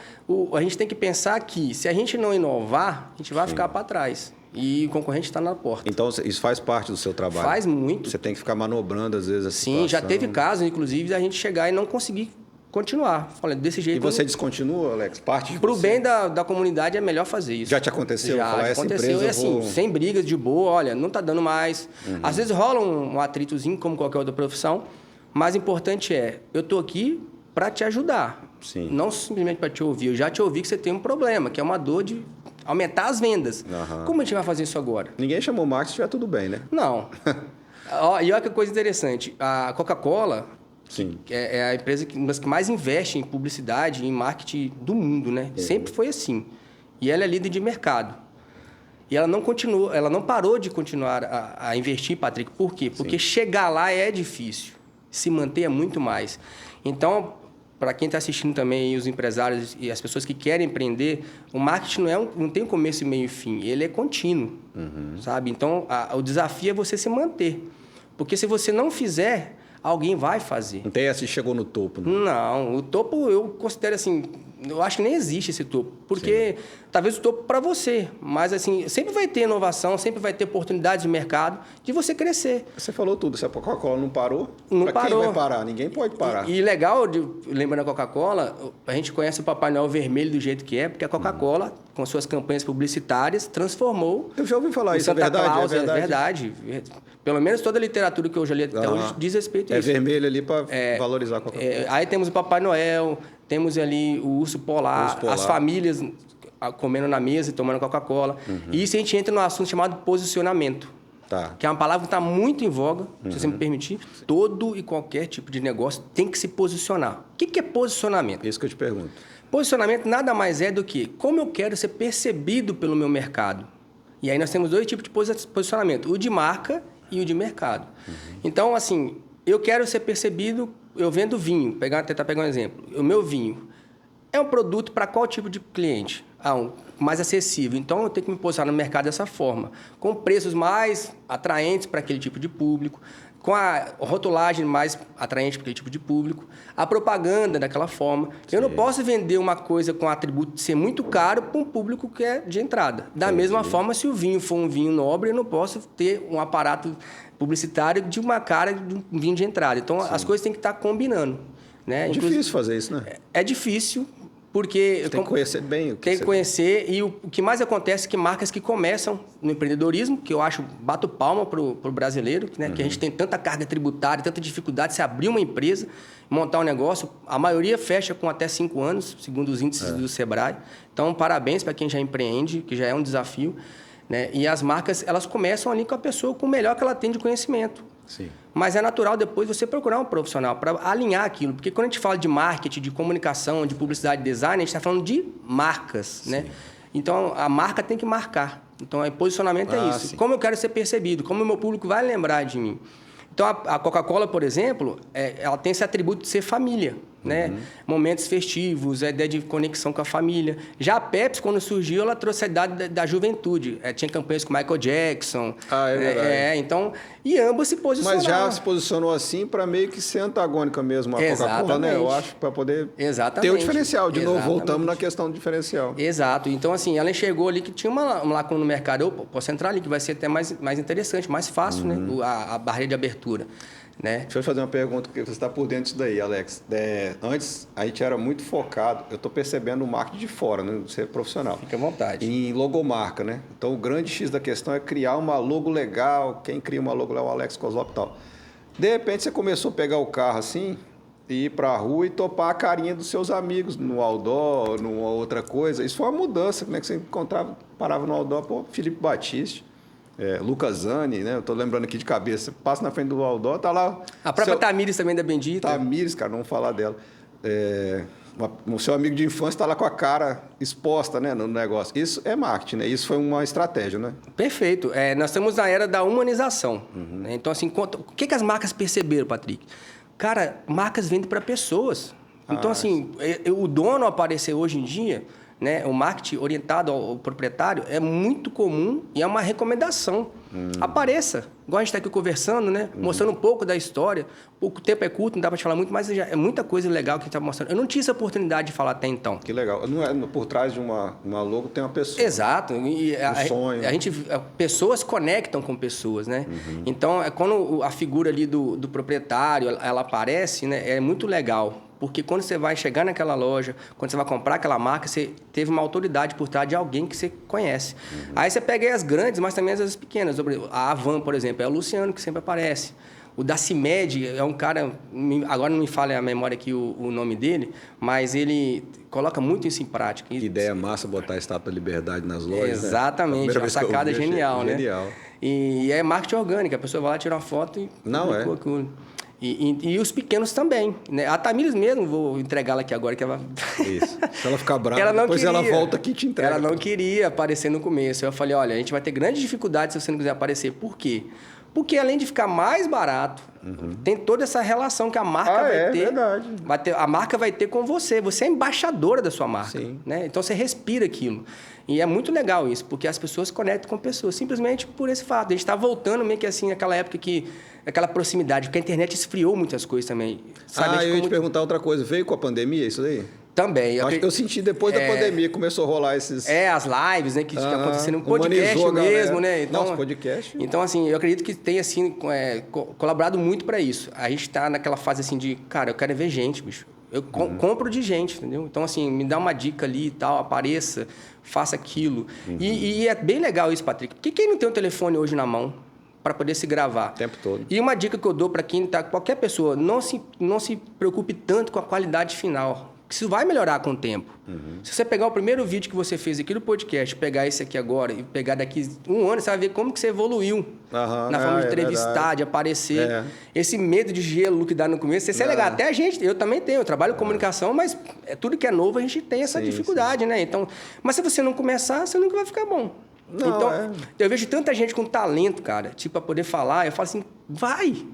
a gente tem que pensar que, se a gente não inovar, a gente vai ficar para trás. E o concorrente está na porta. Então, isso faz parte do seu trabalho? Faz muito. Você tem que ficar manobrando, às vezes, a situação. Sim, já teve casos, inclusive, da gente chegar e não conseguir continuar. Falei, desse jeito... E você descontinua, Alex? Parte de Pro bem da comunidade é melhor fazer isso. Já te aconteceu? Já aconteceu. E assim, sem brigas, de boa, olha, não tá dando mais. Às vezes rola um atritozinho, como qualquer outra profissão, mas o importante é, eu tô aqui para te ajudar. Sim. Não simplesmente para te ouvir. Eu já te ouvi que você tem um problema, que é uma dor de aumentar as vendas. Como a gente vai fazer isso agora? Ninguém chamou marketing, estiver tudo bem, né? Não. E olha que coisa interessante. A Coca-Cola... Sim. É a empresa uma das que mais investe em publicidade, em marketing do mundo, né? Sempre foi assim. E ela é líder de mercado. E ela não continua, ela não parou de continuar a investir, Patrick. Por quê? Porque chegar lá é difícil. Se manter é muito mais. Então, para quem está assistindo também, os empresários e as pessoas que querem empreender, o marketing não tem começo, meio e fim. Ele é contínuo, sabe? Então, o desafio é você se manter. Porque se você não fizer... alguém vai fazer. Não tem essa chegou no topo, né? Não, o topo eu considero assim, eu acho que nem existe esse topo, porque talvez o topo para você, mas assim, sempre vai ter inovação, sempre vai ter oportunidades de mercado de você crescer. Você falou tudo, se a Coca-Cola não parou, Não pra parou. quem vai parar? Ninguém pode parar. E legal, lembrando a Coca-Cola, a gente conhece o Papai Noel vermelho do jeito que é, porque a Coca-Cola, com suas campanhas publicitárias, transformou... Eu já ouvi falar isso, Santa é verdade? Claus, É verdade. é verdade. Pelo menos toda a literatura que eu já li até hoje diz respeito a É isso. vermelho ali para valorizar a Coca-Cola. Aí temos o Papai Noel, temos ali o urso polar, as famílias comendo na mesa e tomando Coca-Cola. E isso a gente entra no assunto chamado posicionamento, Tá. que é uma palavra que está muito em voga, se você me permitir. Todo e qualquer tipo de negócio tem que se posicionar. O que é posicionamento? Isso que eu te pergunto. Posicionamento nada mais é do que como eu quero ser percebido pelo meu mercado. E aí nós temos dois tipos de posicionamento, o de marca e o de mercado. Então, assim, eu quero ser percebido, eu vendo vinho, tentar pegar um exemplo. O meu vinho é um produto para qual tipo de cliente? Mais acessível. Então, eu tenho que me posicionar no mercado dessa forma, com preços mais atraentes para aquele tipo de público, com a rotulagem mais atraente para aquele tipo de público, a propaganda daquela forma. Eu não posso vender uma coisa com atributo de ser muito caro para um público que é de entrada. Da mesma forma, se o vinho for um vinho nobre, eu não posso ter um aparato publicitário de uma cara de um vinho de entrada. Então, as coisas têm que estar combinando. Né? É difícil fazer isso, né? É difícil, porque... Você tem que conhecer bem o que Tem que conhecer, e o que mais acontece é que marcas que começam no empreendedorismo, que eu acho, bato palma para o brasileiro, né? Que a gente tem tanta carga tributária, tanta dificuldade de se abrir uma empresa, montar um negócio, a maioria fecha com até 5 anos, segundo os índices do Sebrae. Então, parabéns para quem já empreende, que já é um desafio. Né? E as marcas, elas começam ali com a pessoa com o melhor que ela tem de conhecimento. Sim. Mas é natural depois você procurar um profissional para alinhar aquilo. Porque quando a gente fala de marketing, de comunicação, de publicidade e design, a gente está falando de marcas. Né? Então, a marca tem que marcar. Então, o posicionamento é isso. Sim. Como eu quero ser percebido, como o meu público vai lembrar de mim. Então, a Coca-Cola, por exemplo, ela tem esse atributo de ser família. Né? Momentos festivos, a ideia de conexão com a família. Já a Pepsi, quando surgiu, ela trouxe a idade da juventude. Tinha campanhas com Michael Jackson. É verdade. Então, e ambos se posicionaram. Mas já se posicionou assim para meio que ser antagônica mesmo a Coca-Cola, né? Eu acho, para poder ter o diferencial. De novo, voltamos na questão do diferencial. Exato. Então, assim, ela enxergou ali que tinha uma lacuna no mercado. Eu posso entrar ali, que vai ser até mais interessante, mais fácil, né? A barreira de abertura. Né? Deixa eu fazer uma pergunta, porque você está por dentro disso daí, Alex. Antes, a gente era muito focado, eu estou percebendo o marketing de fora, né? Você é profissional. Fica à vontade. Em logomarca, né? Então, o grande X da questão é criar uma logo legal. Quem cria uma logo é o Alex Kozlop e tal. De repente, você começou a pegar o carro assim, e ir para a rua e topar a carinha dos seus amigos no outdoor, numa outra coisa. Isso foi uma mudança, né? Que você encontrava, parava no outdoor, pô, Felipe Batista. Lucas Zani, né? Eu tô lembrando aqui de cabeça. Passa na frente do outdoor, tá lá. A própria Tamires também da Bendita. Tamires, cara, não vamos falar dela. O seu amigo de infância está lá com a cara exposta, né, no negócio. Isso é marketing, né? Isso foi uma estratégia, né? Perfeito. Nós estamos na era da humanização. Né? Então, assim, o que as marcas perceberam, Patrick? Cara, marcas vendem para pessoas. Então, assim, o dono aparecer hoje em dia... Né? O marketing orientado ao proprietário é muito comum e é uma recomendação. Apareça. Igual a gente está aqui conversando, né? Mostrando um pouco da história. O tempo é curto, não dá para te falar muito, mas é muita coisa legal que a gente está mostrando. Eu não tinha essa oportunidade de falar até então. Que legal. Não é, por trás de uma logo tem uma pessoa. Exato. E sonho. Pessoas conectam com pessoas, né? Então, quando a figura ali do proprietário ela aparece, né? É muito legal. Porque quando você vai chegar naquela loja, quando você vai comprar aquela marca, você teve uma autoridade por trás de alguém que você conhece. Aí você pega aí as grandes, mas também as pequenas. A Avan, por exemplo, é o Luciano que sempre aparece. O da CIMED é um cara, agora não me fala a memória aqui o nome dele, mas ele coloca muito isso em prática. Que ideia massa botar a Estátua da Liberdade nas lojas. Exatamente, né? uma sacada genial, né? Genial. E é marketing orgânico, a pessoa vai lá tirar uma foto e... E os pequenos também. Né? A Tamires mesmo, vou entregá-la aqui agora. Que ela... Isso. Se ela ficar brava, depois ela volta aqui e te entrega. Ela não queria aparecer no começo. Eu falei, olha, a gente vai ter grandes dificuldades se você não quiser aparecer. Por quê? Porque além de ficar mais barato, tem toda essa relação que a marca vai ter. Verdade. A marca vai ter com você. Você é embaixadora da sua marca. Sim. Né? Então você respira aquilo. E é muito legal isso, porque as pessoas conectam com pessoas, simplesmente por esse fato. A gente está voltando meio que assim, naquela época que... Aquela proximidade, porque a internet esfriou muitas coisas também. Sabe? Eu ia te perguntar outra coisa. Veio com a pandemia isso daí? Também. Acho que eu senti depois da pandemia, começou a rolar esses... As lives, né, que aconteceram no podcast humanizou, mesmo, galera. né? Então, Nossa, podcast... Então, assim, eu acredito que tenha, assim, colaborado muito para isso. A gente tá naquela fase, assim, de, cara, eu quero ver gente, bicho. Eu compro de gente, entendeu? Então, assim, me dá uma dica ali e tal, apareça, faça aquilo. E é bem legal isso, Patrick. Porque quem não tem um telefone hoje na mão para poder se gravar? O tempo todo. E uma dica que eu dou para quem tá, qualquer pessoa, não se preocupe tanto com a qualidade final. Isso vai melhorar com o tempo. Se você pegar o primeiro vídeo que você fez aqui no podcast, pegar esse aqui agora e pegar daqui um ano, você vai ver como que você evoluiu na forma de entrevistar, de aparecer. Esse medo de gelo que dá no começo, isso é legal. Até a gente, eu também tenho, eu trabalho com comunicação, mas tudo que é novo a gente tem essa dificuldade, né? Então, mas se você não começar, você nunca vai ficar bom. Não, então, eu vejo tanta gente com talento, cara, tipo, pra poder falar, eu falo assim, vai.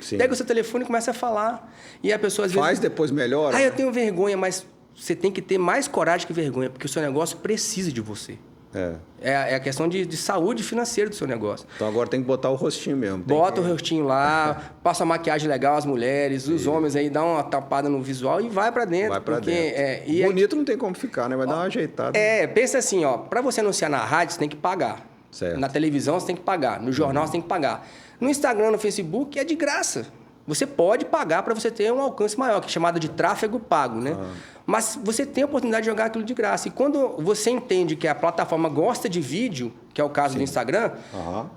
Sim. Pega o seu telefone e começa a falar. E a pessoa às vezes... Faz, depois melhora. eu tenho vergonha, mas você tem que ter mais coragem que vergonha, porque o seu negócio precisa de você. É a questão de saúde financeira do seu negócio. Então agora tem que botar o rostinho mesmo. Bota o rostinho lá, passa uma maquiagem legal às mulheres, os homens aí, dá uma tapada no visual e vai pra dentro. Vai pra dentro. Bonito não tem como ficar, né? Vai dar uma ajeitada. Pensa assim, ó, pra você anunciar na rádio, você tem que pagar. Certo. Na televisão, você tem que pagar. No jornal, você tem que pagar. No Instagram, no Facebook, é de graça. Você pode pagar para você ter um alcance maior, que é chamado de tráfego pago, né? Mas você tem a oportunidade de jogar aquilo de graça. E quando você entende que a plataforma gosta de vídeo, que é o caso do Instagram,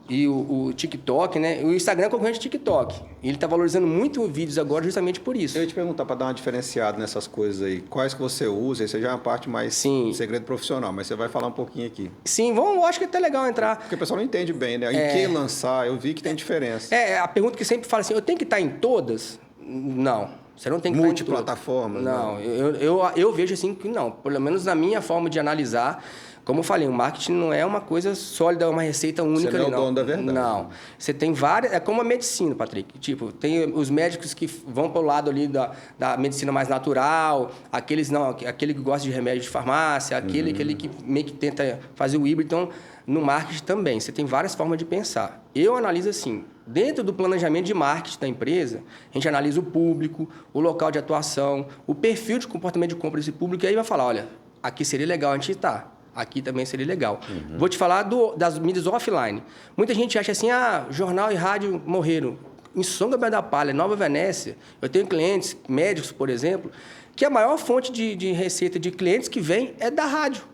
e o TikTok, né? O Instagram é concorrente do TikTok. E ele está valorizando muito vídeos agora justamente por isso. Eu ia te perguntar, para dar uma diferenciada nessas coisas aí, quais que você usa? Isso já é uma parte mais segredo profissional, mas você vai falar um pouquinho aqui. Sim, eu acho que é até legal entrar. Porque o pessoal não entende bem, né? Em que lançar, eu vi que tem diferença. A pergunta que sempre fala assim, eu tenho que estar em todas? Não. Você não tem que estar em todas. Multiplataforma? Não, eu vejo assim que não. Pelo menos na minha forma de analisar, como eu falei, o marketing não é uma coisa sólida, uma receita única. Você não é o dono da verdade. Não. Você tem várias... É como a medicina, Patrick. Tipo, tem os médicos que vão para o lado ali da medicina mais natural, aquele que gosta de remédio de farmácia, aquele que meio que tenta fazer o híbrido. Então, no marketing também, você tem várias formas de pensar. Eu analiso assim, dentro do planejamento de marketing da empresa, a gente analisa o público, o local de atuação, o perfil de comportamento de compra desse público, e aí vai falar, olha, aqui seria legal a gente estar. Aqui também seria legal. Vou te falar das mídias offline. Muita gente acha assim, jornal e rádio morreram. Em São Gabriel da Palha, Nova Venécia, eu tenho clientes, médicos, por exemplo, que a maior fonte de receita de clientes que vem é da rádio.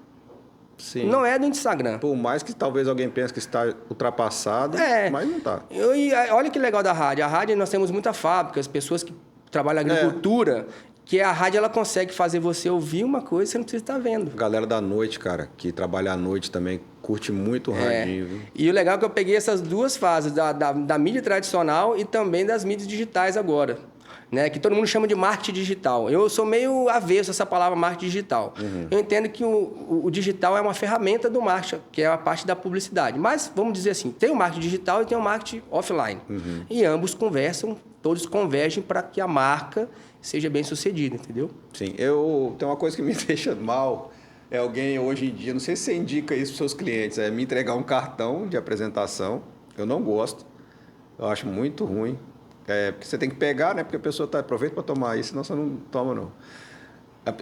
Sim. Não é do Instagram. Por mais que talvez alguém pense que está ultrapassado, mas não está. Olha que legal da rádio. A rádio, nós temos muita fábrica, as pessoas que trabalham na agricultura... Que a rádio ela consegue fazer você ouvir uma coisa que você não precisa estar vendo. Galera da noite, cara, que trabalha à noite também, curte muito o radinho. Viu? E o legal é que eu peguei essas duas fases, da mídia tradicional e também das mídias digitais agora. Né? Que todo mundo chama de marketing digital. Eu sou meio avesso a essa palavra marketing digital. Eu entendo que o digital é uma ferramenta do marketing, que é a parte da publicidade. Mas, vamos dizer assim, tem o marketing digital e tem o marketing offline. E ambos conversam, todos convergem para que a marca seja bem sucedida, entendeu? Sim. Tem uma coisa que me deixa mal, é alguém hoje em dia, não sei se você indica isso para os seus clientes, é me entregar um cartão de apresentação. Eu não gosto. Eu acho muito ruim. Porque você tem que pegar, né? Porque a pessoa aproveita para tomar isso, senão você não toma, não.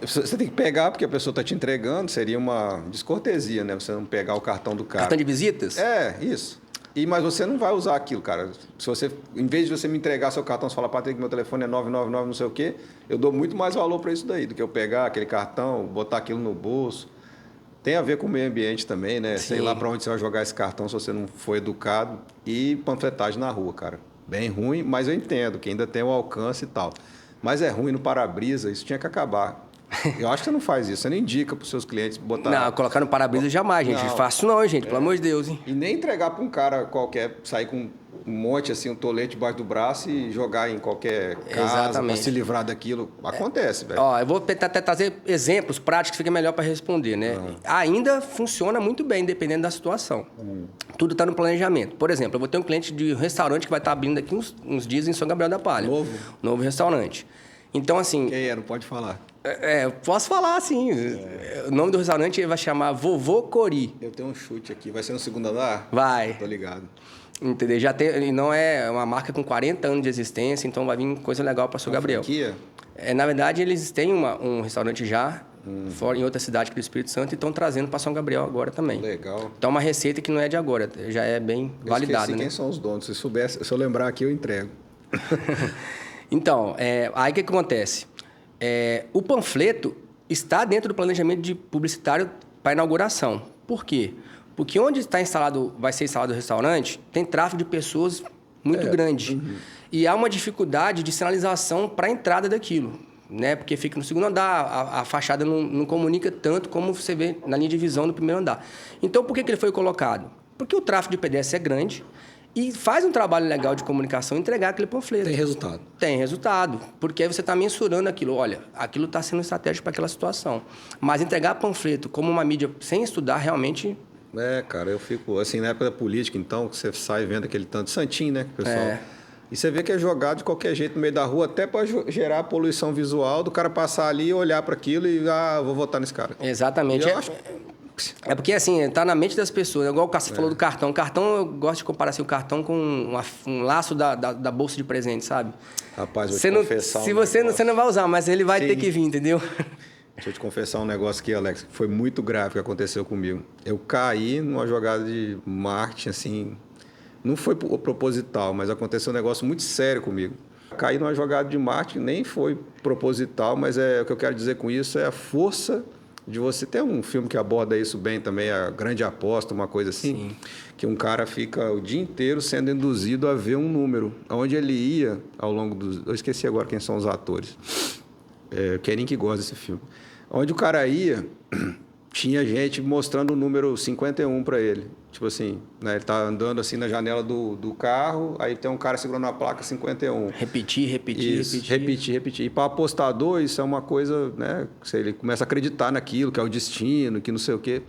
Você tem que pegar porque a pessoa está te entregando, seria uma descortesia, né? Você não pegar o cartão do cara. Cartão de visitas? Isso. Mas você não vai usar aquilo, cara. Se você, em vez de você me entregar seu cartão, você fala, Patrick, meu telefone é 999, não sei o quê, eu dou muito mais valor para isso daí, do que eu pegar aquele cartão, botar aquilo no bolso. Tem a ver com o meio ambiente também, né? Sim. Sei lá para onde você vai jogar esse cartão se você não for educado. E panfletagem na rua, cara. Bem ruim, mas eu entendo que ainda tem o alcance e tal. Mas é ruim no para-brisa, isso tinha que acabar. Eu acho que você não faz isso, você não indica para os seus clientes botar... Não, colocar no para-brisa jamais, gente. Não faço não, gente, pelo amor de Deus, hein? E nem entregar para um cara qualquer, sair com um monte, assim, um tolete debaixo do braço e jogar em qualquer casa para se livrar daquilo. Acontece, velho. Eu vou tentar até trazer exemplos práticos que fica melhor para responder, né? Ainda funciona muito bem, dependendo da situação. Tudo está no planejamento. Por exemplo, eu vou ter um cliente de restaurante que vai estar abrindo aqui uns dias em São Gabriel da Palha. Novo restaurante. Então, assim... Quem é? Não pode falar. Posso falar, sim. O nome do restaurante vai chamar Vovô Cori. Eu tenho um chute aqui. Vai ser no segundo andar? Vai. Tô ligado. Entendeu? Já tem, não é uma marca com 40 anos de existência, então vai vir coisa legal para São Gabriel. Franquia? Na verdade, eles têm um restaurante já, fora, em outra cidade que do Espírito Santo, e estão trazendo para São Gabriel agora também. Legal. Então, é uma receita que não é de agora, já é bem validada, né? Quem são os donos? Se eu lembrar aqui, eu entrego. Então, aí o que acontece? O panfleto está dentro do planejamento de publicitário para inauguração. Por quê? Porque onde vai ser instalado o restaurante, tem tráfego de pessoas muito grande. E há uma dificuldade de sinalização para a entrada daquilo, né? Porque fica no segundo andar, a fachada não comunica tanto como você vê na linha de visão do primeiro andar. Então, por que ele foi colocado? Porque o tráfego de pedestres é grande e faz um trabalho legal de comunicação entregar aquele panfleto. Tem resultado. Tem resultado, porque aí você está mensurando aquilo. Olha, aquilo está sendo estratégico para aquela situação. Mas entregar panfleto como uma mídia sem estudar, realmente... Cara, eu fico... Assim, na época da política, então, que você sai vendo aquele tanto de santinho, né, pessoal? E você vê que é jogado de qualquer jeito no meio da rua, até para gerar poluição visual, do cara passar ali e olhar para aquilo e, vou votar nesse cara. Exatamente. E eu acho... porque, assim, tá na mente das pessoas. Igual o Cássio falou do cartão. O cartão, eu gosto de comparar assim, o cartão com um laço da bolsa de presente, sabe? Rapaz, vou te confessar Se você não vai usar, mas ele vai ter que vir, entendeu? Deixa eu te confessar um negócio aqui, Alex, que foi muito grave que aconteceu comigo. Eu caí numa jogada de marketing, assim... Não foi proposital, mas aconteceu um negócio muito sério comigo. Caí numa jogada de marketing, nem foi proposital, mas o que eu quero dizer com isso é a força de você... Tem um filme que aborda isso bem também, A Grande Aposta, uma coisa assim. Sim. Que um cara fica o dia inteiro sendo induzido a ver um número. Onde ele ia ao longo dos... Eu esqueci agora quem são os atores. Quem que gosta desse filme. Onde o cara ia... Tinha gente mostrando o número 51 para ele. Tipo assim, né? Ele tá andando assim na janela do carro, aí tem um cara segurando a placa 51. Repetir. E para apostador, isso é uma coisa, né? Ele começa a acreditar naquilo, que é o destino, que não sei o quê.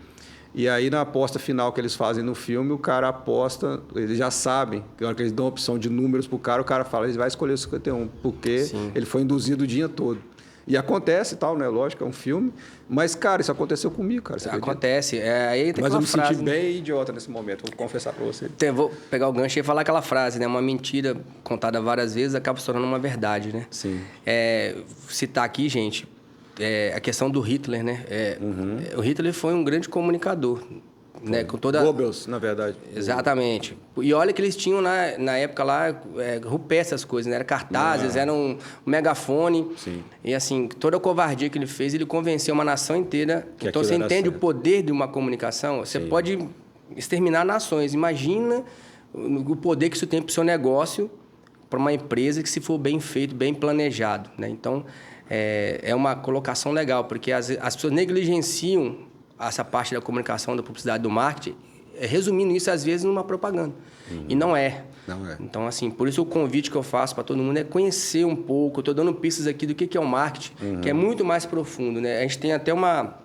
E aí, na aposta final que eles fazem no filme, o cara aposta, eles já sabem, que na hora que eles dão a opção de números pro cara, o cara fala, ele vai escolher o 51, porque ele foi induzido o dia todo. E acontece e tal, né? Lógico, é um filme. Mas, cara, isso aconteceu comigo, cara. Acontece. Aí tem mas eu me frase, senti bem idiota nesse momento, vou confessar pra você. Vou pegar o gancho e falar aquela frase, né? Uma mentira contada várias vezes acaba se tornando uma verdade, né? Sim. Citar aqui, gente, a questão do Hitler, né? O Hitler foi um grande comunicador. Né, com toda... Goebbels, na verdade. Exatamente. E olha que eles tinham na época lá rupestres as coisas, né? Era cartazes, era um megafone. Sim. E assim, toda a covardia que ele fez, ele convenceu uma nação inteira. Que então você entende certo. O poder de uma comunicação? Você pode exterminar nações. Imagina o poder que isso tem para o seu negócio, para uma empresa que se for bem feito, bem planejado, né? Então, é uma colocação legal, porque as pessoas negligenciam essa parte da comunicação, da publicidade, do marketing, resumindo isso, às vezes, numa propaganda. E não é. Não é. Então, assim, por isso o convite que eu faço para todo mundo é conhecer um pouco. Eu estou dando pistas aqui do que é o marketing, que é muito mais profundo, né? A gente tem até uma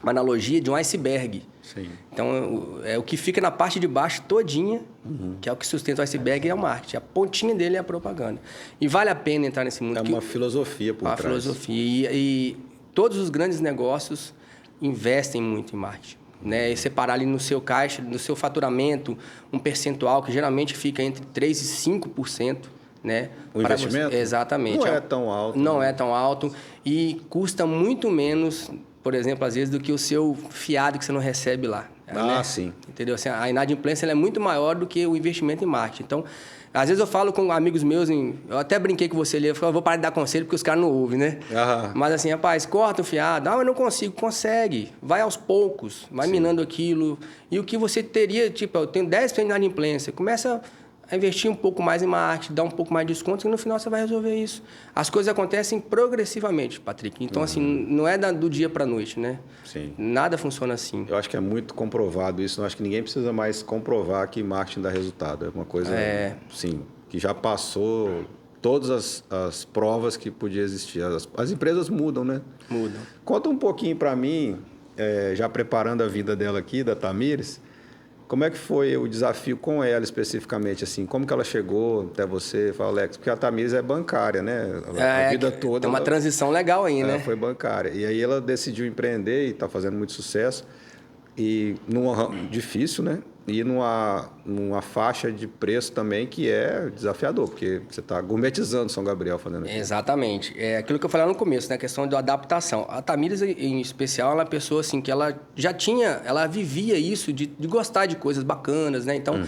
analogia de um iceberg. Sim. Então, o que fica na parte de baixo todinha, que é o que sustenta o iceberg, é o marketing. A pontinha dele é a propaganda. E vale a pena entrar nesse mundo. É uma filosofia por trás. Uma filosofia. E todos os grandes negócios investem muito em marketing, né? E separar ali no seu caixa, no seu faturamento, um percentual que geralmente fica entre 3% e 5%, né? O investimento? Exatamente. Não é tão alto. Não é tão alto e custa muito menos, por exemplo, às vezes, do que o seu fiado que você não recebe lá. Né? Sim. Entendeu? Assim, a inadimplência ela é muito maior do que o investimento em marketing. Então, às vezes eu falo com amigos meus, eu até brinquei com você ali, eu falo, vou parar de dar conselho porque os caras não ouvem, né? Mas assim, rapaz, corta o fiado. Eu não consigo. Consegue. Vai aos poucos, vai minando aquilo. E o que você teria, tipo, eu tenho 10% de inadimplência, começa a investir um pouco mais em marketing, dar um pouco mais de desconto e no final você vai resolver isso. As coisas acontecem progressivamente, Patrick. Então, assim, não é do dia para a noite, né? Sim. Nada funciona assim. Eu acho que é muito comprovado isso. Eu acho que ninguém precisa mais comprovar que marketing dá resultado. É uma coisa, sim, que já passou todas as provas que podia existir. As empresas mudam, né? Mudam. Conta um pouquinho para mim, já preparando a vida dela aqui, da Tamires, como é que foi o desafio com ela especificamente, assim? Como que ela chegou até você? Fala, Alex, porque a Tamires é bancária, né? A vida toda. É uma transição legal aí, né? Ela foi bancária. E aí ela decidiu empreender e está fazendo muito sucesso. E num ramo difícil, né? ir numa faixa de preço também que é desafiador, porque você está gourmetizando São Gabriel fazendo isso. Exatamente. É aquilo que eu falei lá no começo, né? A questão da adaptação. A Tamires, em especial, ela é uma pessoa assim, que ela já tinha, ela vivia isso de gostar de coisas bacanas, né? Então,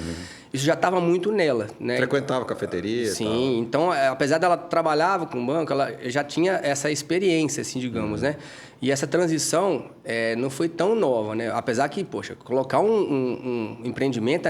isso já estava muito nela, né? Frequentava cafeteria e tal. Sim, então, apesar dela trabalhava com banco, ela já tinha essa experiência, assim, digamos, né? E essa transição não foi tão nova, né? Apesar que, poxa, colocar um empreendimento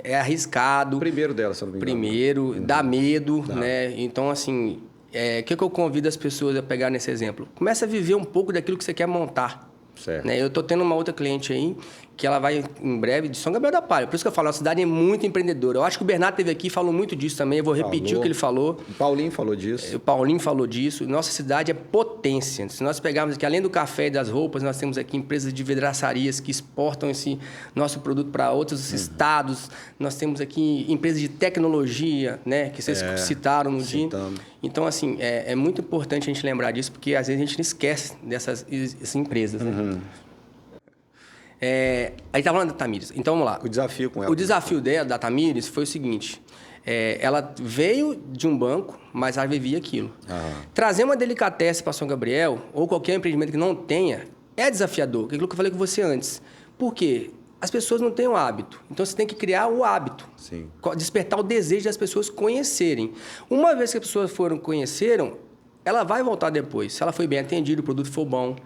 é arriscado. O primeiro dela, se eu não me engano. Primeiro, dá medo, né? Então, assim, o que eu convido as pessoas a pegar nesse exemplo? Começa a viver um pouco daquilo que você quer montar. Certo. Né? Eu estou tendo uma outra cliente aí, que ela vai em breve de São Gabriel da Palha. Por isso que eu falo, a cidade é muito empreendedora. Eu acho que o Bernardo esteve aqui e falou muito disso também. Eu vou repetir o que ele falou. O Paulinho falou disso. O Paulinho falou disso. Nossa cidade é potência. Se nós pegarmos aqui, além do café e das roupas, nós temos aqui empresas de vidraçarias que exportam esse nosso produto para outros estados. Nós temos aqui empresas de tecnologia, né? Que vocês citaram no dia. Então, assim, é muito importante a gente lembrar disso, porque às vezes a gente não esquece dessas empresas. Né? Aí tá falando da Tamires. Então, vamos lá. O desafio com ela. O desafio dela, da Tamires, foi o seguinte. Ela veio de um banco, mas ela vivia aquilo. Trazer uma delicatessen para São Gabriel, ou qualquer empreendimento que não tenha, é desafiador. Aquilo que eu falei com você antes. Por quê? As pessoas não têm o hábito. Então, você tem que criar o hábito. Sim. Despertar o desejo das pessoas conhecerem. Uma vez que as pessoas conheceram, ela vai voltar depois. Se ela foi bem atendida, o produto for bom.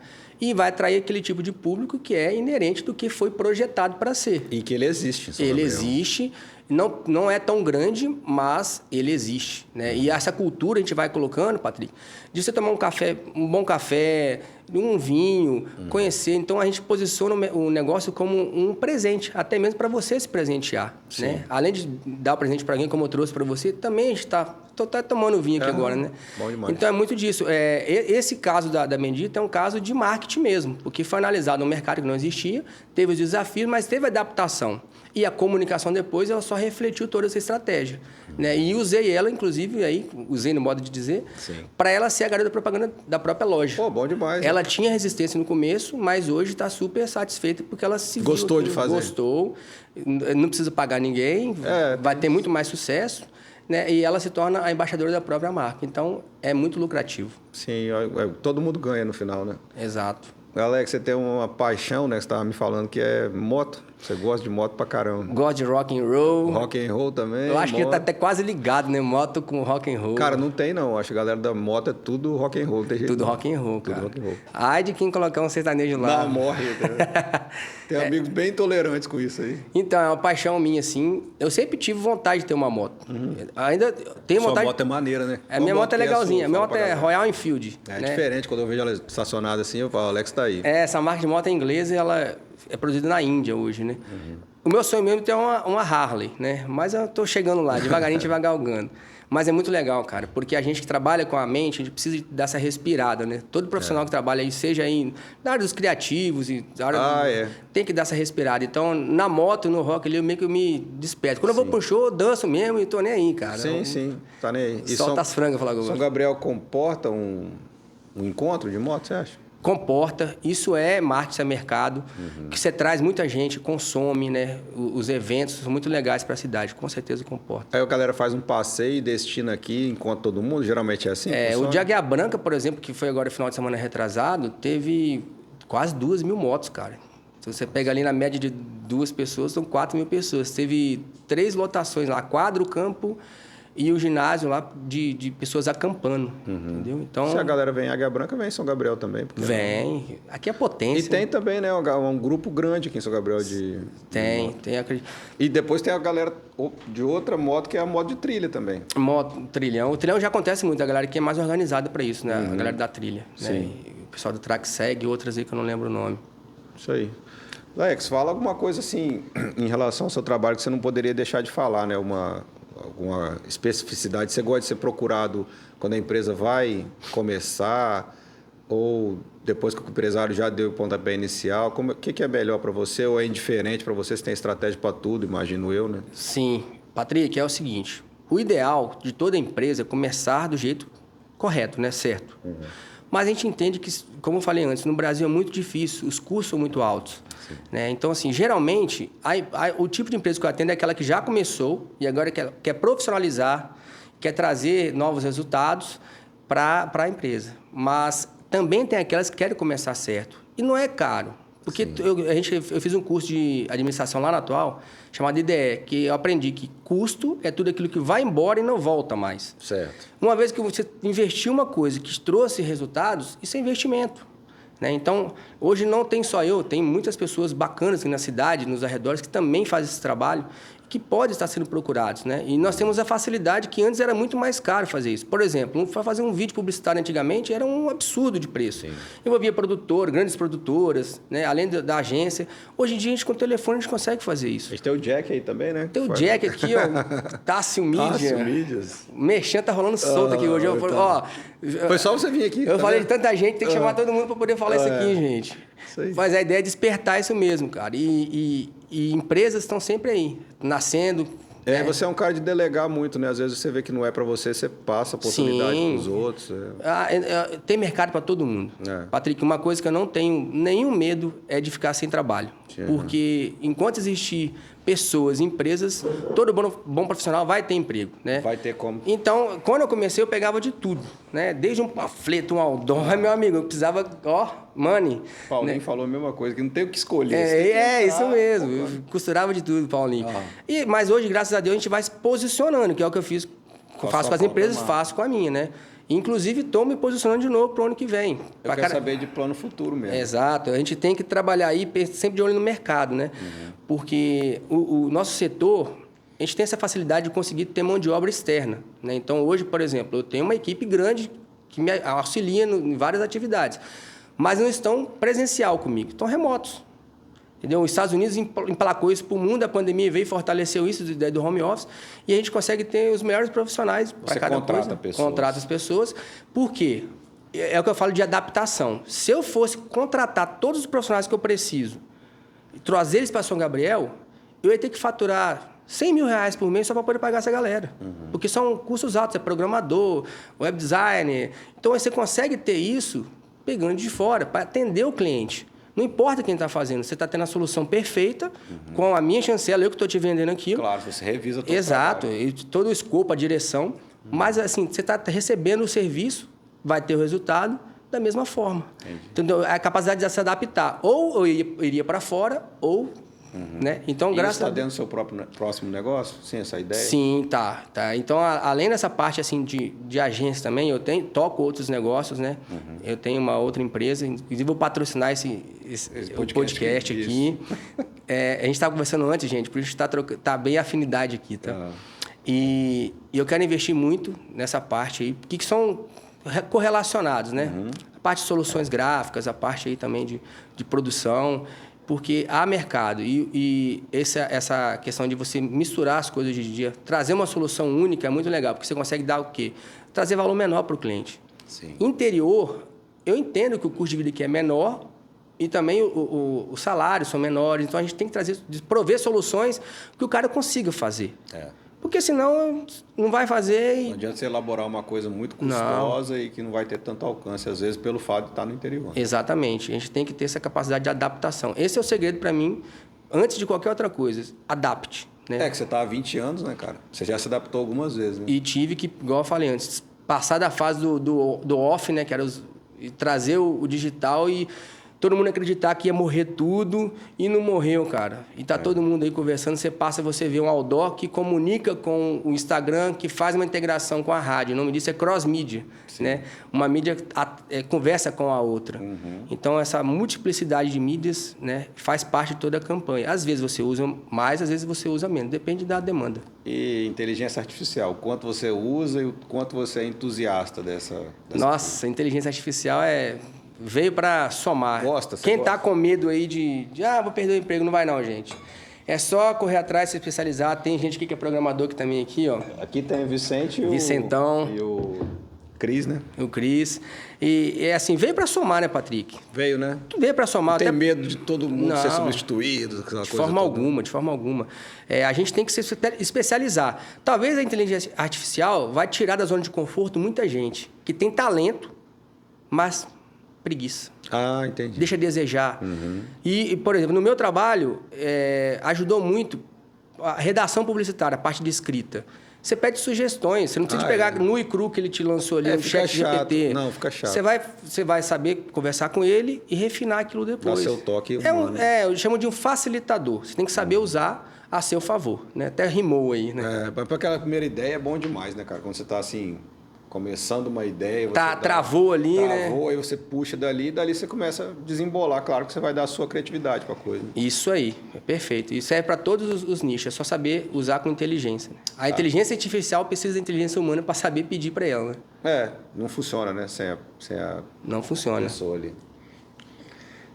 E vai atrair aquele tipo de público que é inerente do que foi projetado para ser. E que ele existe. Ele existe, não é tão grande, mas ele existe. Né? E essa cultura a gente vai colocando, Patrick, de você tomar um bom café, um vinho, conhecer. Então, a gente posiciona o negócio como um presente, até mesmo para você se presentear. Né? Além de dar o presente para alguém, como eu trouxe para você, também a gente está tomando vinho aqui agora. Né? Bom demais. Então, é muito disso. Esse caso da Bendita é um caso de marketing mesmo, porque foi analisado um mercado que não existia, teve os desafios, mas teve adaptação. E a comunicação depois, ela só refletiu toda essa estratégia. Né? E usei ela, inclusive, aí, usei no modo de dizer, para ela ser a garota propaganda da própria loja. Pô, bom demais. Ela tinha resistência no começo, mas hoje está super satisfeita porque ela se gostou de fazer. Gostou, não precisa pagar ninguém, vai ter muito mais sucesso. Né? E ela se torna a embaixadora da própria marca. Então, é muito lucrativo. Sim, todo mundo ganha no final, né? Exato. Alex, você tem uma paixão, né? Que você estava me falando que é moto. Você gosta de moto pra caramba. Gosto de rock and roll. Rock and roll também. Eu acho que tá até quase ligado, né? Moto com rock and roll. Cara, não tem não. Acho que a galera da moto é tudo rock and roll. Tem jeito tudo não. rock and roll, cara. Tudo rock and roll. Ai de quem colocar um sertanejo lá. Não, morre. Tem amigos bem tolerantes com isso aí. Então, é uma paixão minha, assim. Eu sempre tive vontade de ter uma moto. Ainda tenho Sua vontade. moto é maneira, né? A minha moto é legalzinha. A minha moto é Royal Enfield. É né? diferente. Quando eu vejo ela estacionada assim, eu falo, Alex tá aí. Essa marca de moto é inglesa e ela é produzida na Índia hoje, né? O meu sonho mesmo é ter uma Harley, né? Mas eu tô chegando lá, devagarinho, galgando. Mas é muito legal, cara, porque a gente que trabalha com a mente, a gente precisa dessa respirada, né? Todo profissional que trabalha aí, seja aí na área dos criativos, tem que dar essa respirada. Então, na moto, no rock ali, eu meio que me desperto. Quando eu vou pro show, eu danço mesmo e tô nem aí, cara. Sim, tá nem aí. E solta as frangas, falar São Gabriel comporta um encontro de moto, você acha? Comporta, isso é marketing a mercado, que você traz muita gente, consome, né? Os eventos são muito legais para a cidade, com certeza comporta. Aí a galera faz um passeio e destina aqui, encontra todo mundo, geralmente é assim? O de Águia Branca, por exemplo, que foi agora final de semana retrasado, teve quase 2.000 motos, cara. Se você pega ali na média de 2 pessoas, são 4.000 pessoas. Teve 3 lotações lá, quadra, o campo e o ginásio lá de pessoas acampando, entendeu? Então, se a galera vem em Águia Branca, vem em São Gabriel também. Vem. Aqui é potência. E tem também, né, um grupo grande aqui em São Gabriel de... Tem. E depois tem a galera de outra moto, que é a moto de trilha também. Moto, trilhão. O trilhão já acontece muito, a galera que é mais organizada para isso, né? A galera da trilha. Sim. Né? O pessoal do Track segue, outras aí que eu não lembro o nome. Isso aí. Lex, fala alguma coisa assim, em relação ao seu trabalho, que você não poderia deixar de falar, né? Alguma especificidade. Você gosta de ser procurado quando a empresa vai começar ou depois que o empresário já deu o pontapé inicial? O que é melhor para você ou é indiferente para você? Você tem estratégia para tudo, imagino eu, né? Sim. Patrick, é o seguinte. O ideal de toda empresa é começar do jeito correto, né? Certo. Mas a gente entende que, como eu falei antes, no Brasil é muito difícil, os custos são muito altos. Né? Então, assim, geralmente, o tipo de empresa que eu atendo é aquela que já começou e agora quer profissionalizar, quer trazer novos resultados para a empresa. Mas também tem aquelas que querem começar certo. E não é caro. Porque eu fiz um curso de administração lá na Atual, chamado IDE, que eu aprendi que custo é tudo aquilo que vai embora e não volta mais. Certo. Uma vez que você investiu uma coisa que trouxe resultados, isso é investimento. Né? Então, hoje não tem só eu, tem muitas pessoas bacanas aqui na cidade, nos arredores, que também fazem esse trabalho, que podem estar sendo procurados. Né? E nós temos a facilidade que antes era muito mais caro fazer isso. Por exemplo, fazer um vídeo publicitário antigamente era um absurdo de preço. Sim. Envolvia produtor, grandes produtoras, né? Além da agência. Hoje em dia, a gente com o telefone, a gente consegue fazer isso. A gente tem o Jack aí também, né? Tem o Jack aqui, ó, Tássio Mídia. Tássio Mídias. O merchan tá rolando solto aqui hoje. Foi só você vir aqui. Eu falei de tanta gente, tem que chamar todo mundo para poder falar isso aqui, gente. Isso aí. Mas a ideia é despertar isso mesmo, cara. E empresas estão sempre aí, nascendo. Você é um cara de delegar muito, né? Às vezes você vê que não é para você, você passa a oportunidade para os outros. Tem mercado para todo mundo. Patrick, uma coisa que eu não tenho nenhum medo é de ficar sem trabalho. Porque enquanto existir pessoas, empresas, todo bom profissional vai ter emprego, né? Vai ter como. Então, quando eu comecei, eu pegava de tudo, né? Desde um panfleto, um outdoor, meu amigo, eu precisava, money. Paulinho, né? Falou a mesma coisa, que não tem o que escolher. Isso mesmo. Eu costurava de tudo, Paulinho. Mas hoje, graças a Deus, a gente vai se posicionando, que é o que eu faço com as empresas, faço com a minha, né? Inclusive, estou me posicionando de novo para o ano que vem. Eu quero saber de plano futuro mesmo. Exato. A gente tem que trabalhar aí sempre de olho no mercado, né? Porque o nosso setor, a gente tem essa facilidade de conseguir ter mão de obra externa. Né? Então, hoje, por exemplo, eu tenho uma equipe grande que me auxilia em várias atividades, mas não estão presencial comigo, estão remotos. Entendeu? Os Estados Unidos emplacou isso para o mundo, a pandemia veio e fortaleceu isso do home office, e a gente consegue ter os melhores profissionais para cada coisa. Contrata as pessoas. Por quê? É o que eu falo de adaptação. Se eu fosse contratar todos os profissionais que eu preciso e trazer eles para São Gabriel, eu ia ter que faturar R$100 mil por mês só para poder pagar essa galera. Porque são custos altos, é programador, web designer. Então, você consegue ter isso pegando de fora para atender o cliente. Não importa quem está fazendo, você está tendo a solução perfeita, com a minha chancela, eu que estou te vendendo aquilo. Claro, você revisa todo Exato, e todo o escopo, a direção. Mas, assim, você está recebendo o serviço, vai ter o resultado da mesma forma. Então, a capacidade de se adaptar. Ou eu iria para fora, ou... Né? Então, e graças está dentro do seu próximo negócio? Sim, essa ideia? Sim, tá. Então, além dessa parte assim, de agência também, eu toco outros negócios, né? Eu tenho uma outra empresa, inclusive vou patrocinar esse podcast aqui. A gente estava conversando antes, gente, por isso tá bem afinidade aqui, tá? E eu quero investir muito nessa parte aí, que são correlacionados, né? A parte de soluções gráficas, a parte aí também de produção... Porque há mercado e essa questão de você misturar as coisas de dia, trazer uma solução única é muito legal, porque você consegue dar o quê? Trazer valor menor para o cliente. Sim. Interior, eu entendo que o custo de vida aqui é menor e também os salários são menores, então a gente tem que prover soluções que o cara consiga fazer. Porque senão não vai fazer... Não adianta você elaborar uma coisa muito custosa e que não vai ter tanto alcance, às vezes, pelo fato de estar no interior. Exatamente. A gente tem que ter essa capacidade de adaptação. Esse é o segredo para mim, antes de qualquer outra coisa. Adapte. Né? Que você está há 20 anos, né, cara? Você já se adaptou algumas vezes, né? E tive que, igual eu falei antes, passar da fase do off, né, que era trazer o digital e... Todo mundo acreditar que ia morrer tudo e não morreu, cara. E tá todo mundo aí conversando, você vê um outdoor que comunica com o Instagram, que faz uma integração com a rádio. O nome disso é cross-mídia, né? Uma mídia conversa com a outra. Então, essa multiplicidade de mídias, né, faz parte de toda a campanha. Às vezes você usa mais, às vezes você usa menos. Depende da demanda. E inteligência artificial, o quanto você usa e o quanto você é entusiasta dessa Nossa, a inteligência artificial veio para somar. Quem está com medo aí de vou perder o emprego, não vai não, gente. É só correr atrás, se especializar. Tem gente aqui que é programador que também aqui, ó. Aqui tem o Vicente Vicentão. E o Cris, né? O Cris. E assim, veio para somar, né, Patrick? Veio, né? Veio para somar. Não tem medo de todo mundo ser substituído? De forma alguma. A gente tem que se especializar. Talvez a inteligência artificial vai tirar da zona de conforto muita gente que tem talento, mas preguiça. Ah, entendi. Deixa a desejar. E, por exemplo, no meu trabalho, ajudou muito a redação publicitária, a parte de escrita. Você pede sugestões, você não precisa pegar nu e cru que ele te lançou ali no chat GPT. Não, fica chato. Você vai saber conversar com ele e refinar aquilo depois. Dá seu toque. Eu chamo de um facilitador. Você tem que saber usar a seu favor, né? Até rimou aí, né? Para aquela primeira ideia é bom demais, né, cara? Quando você está assim, começando uma ideia... Travou ali, né? Travou, aí você puxa dali, você começa a desembolar. Claro que você vai dar a sua criatividade para a coisa. Isso aí, é perfeito. Isso serve para todos os nichos, é só saber usar com inteligência. Né? A inteligência artificial precisa da inteligência humana para saber pedir para ela. Né? Não funciona, né? Sem a não funciona. Pessoa ali.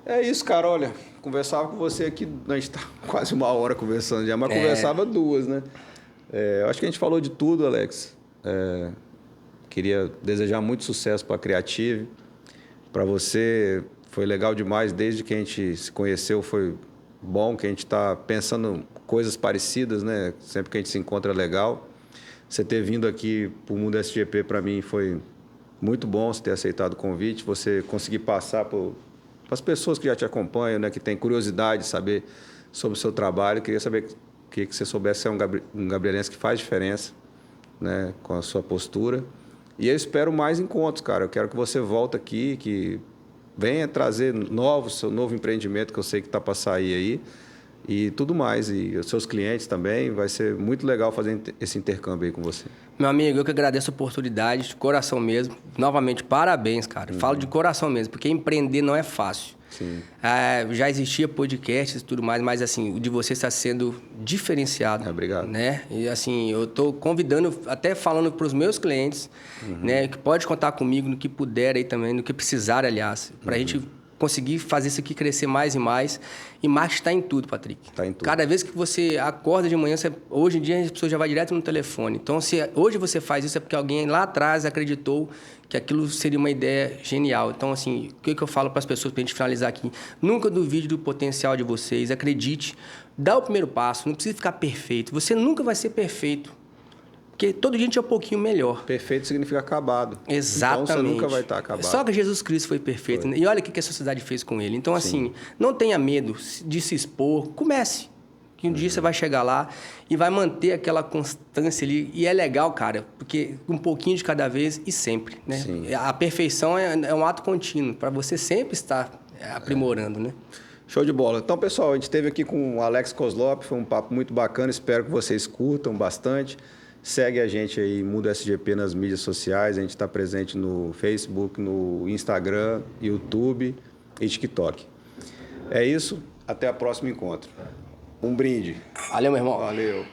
É isso, cara. Olha, conversava com você aqui, a gente está quase uma hora conversando já, mas conversava 2, né? Acho que a gente falou de tudo, Alex. Queria desejar muito sucesso para a Creative. Para você, foi legal demais. Desde que a gente se conheceu, foi bom, que a gente está pensando coisas parecidas, né? Sempre que a gente se encontra é legal. Você ter vindo aqui para o Mundo SGP, para mim, foi muito bom você ter aceitado o convite, você conseguir passar para as pessoas que já te acompanham, né? Que têm curiosidade de saber sobre o seu trabalho. Queria saber que você soubesse ser um gabrielense que faz diferença, né? Com a sua postura. E eu espero mais encontros, cara. Eu quero que você volte aqui, que venha trazer seu novo empreendimento que eu sei que está para sair aí e tudo mais. E os seus clientes também. Vai ser muito legal fazer esse intercâmbio aí com você. Meu amigo, eu que agradeço a oportunidade, de coração mesmo. Novamente, parabéns, cara. Falo de coração mesmo, porque empreender não é fácil. Sim. Já existia podcasts e tudo mais, mas assim, o de você está sendo diferenciado. Obrigado. Né? E assim, eu estou convidando, até falando para os meus clientes, né, que pode contar comigo no que puder aí também, no que precisar, aliás, para a gente conseguir fazer isso aqui crescer mais e mais. E marketing está em tudo, Patrick. Está em tudo. Cada vez que você acorda de manhã, hoje em dia as pessoas já vai direto no telefone. Então, se hoje você faz isso, é porque alguém lá atrás acreditou que aquilo seria uma ideia genial. Então, assim, o que eu falo para as pessoas, para a gente finalizar aqui? Nunca duvide do potencial de vocês, acredite, dá o primeiro passo, não precisa ficar perfeito. Você nunca vai ser perfeito. Porque todo dia a gente é um pouquinho melhor. Perfeito significa acabado. Exatamente. Então você nunca vai estar acabado. Só que Jesus Cristo foi perfeito. Né? E olha o que a sociedade fez com ele. Então, assim, não tenha medo de se expor. Comece. Que um dia você vai chegar lá e vai manter aquela constância ali. E é legal, cara, porque um pouquinho de cada vez e sempre. Né? A perfeição é um ato contínuo, para você sempre estar aprimorando, né? Show de bola. Então, pessoal, a gente esteve aqui com o Alex Koslop, foi um papo muito bacana, espero que vocês curtam bastante. Segue a gente aí, Mundo SGP, nas mídias sociais. A gente está presente no Facebook, no Instagram, YouTube e TikTok. É isso. Até o próximo encontro. Um brinde. Valeu, meu irmão. Valeu.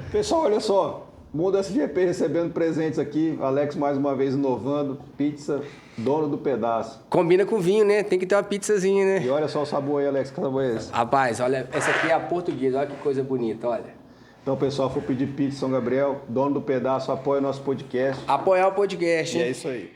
Pessoal, olha só. Mundo SGP recebendo presentes aqui. Alex mais uma vez inovando. Pizza, dono do pedaço. Combina com vinho, né? Tem que ter uma pizzazinha, né? E olha só o sabor aí, Alex. Que sabor é esse? Rapaz, olha, essa aqui é a portuguesa. Olha que coisa bonita, olha. Então, pessoal, for pedir pizza São Gabriel, dono do pedaço, apoia o nosso podcast. Apoiar o podcast, hein? E é isso aí.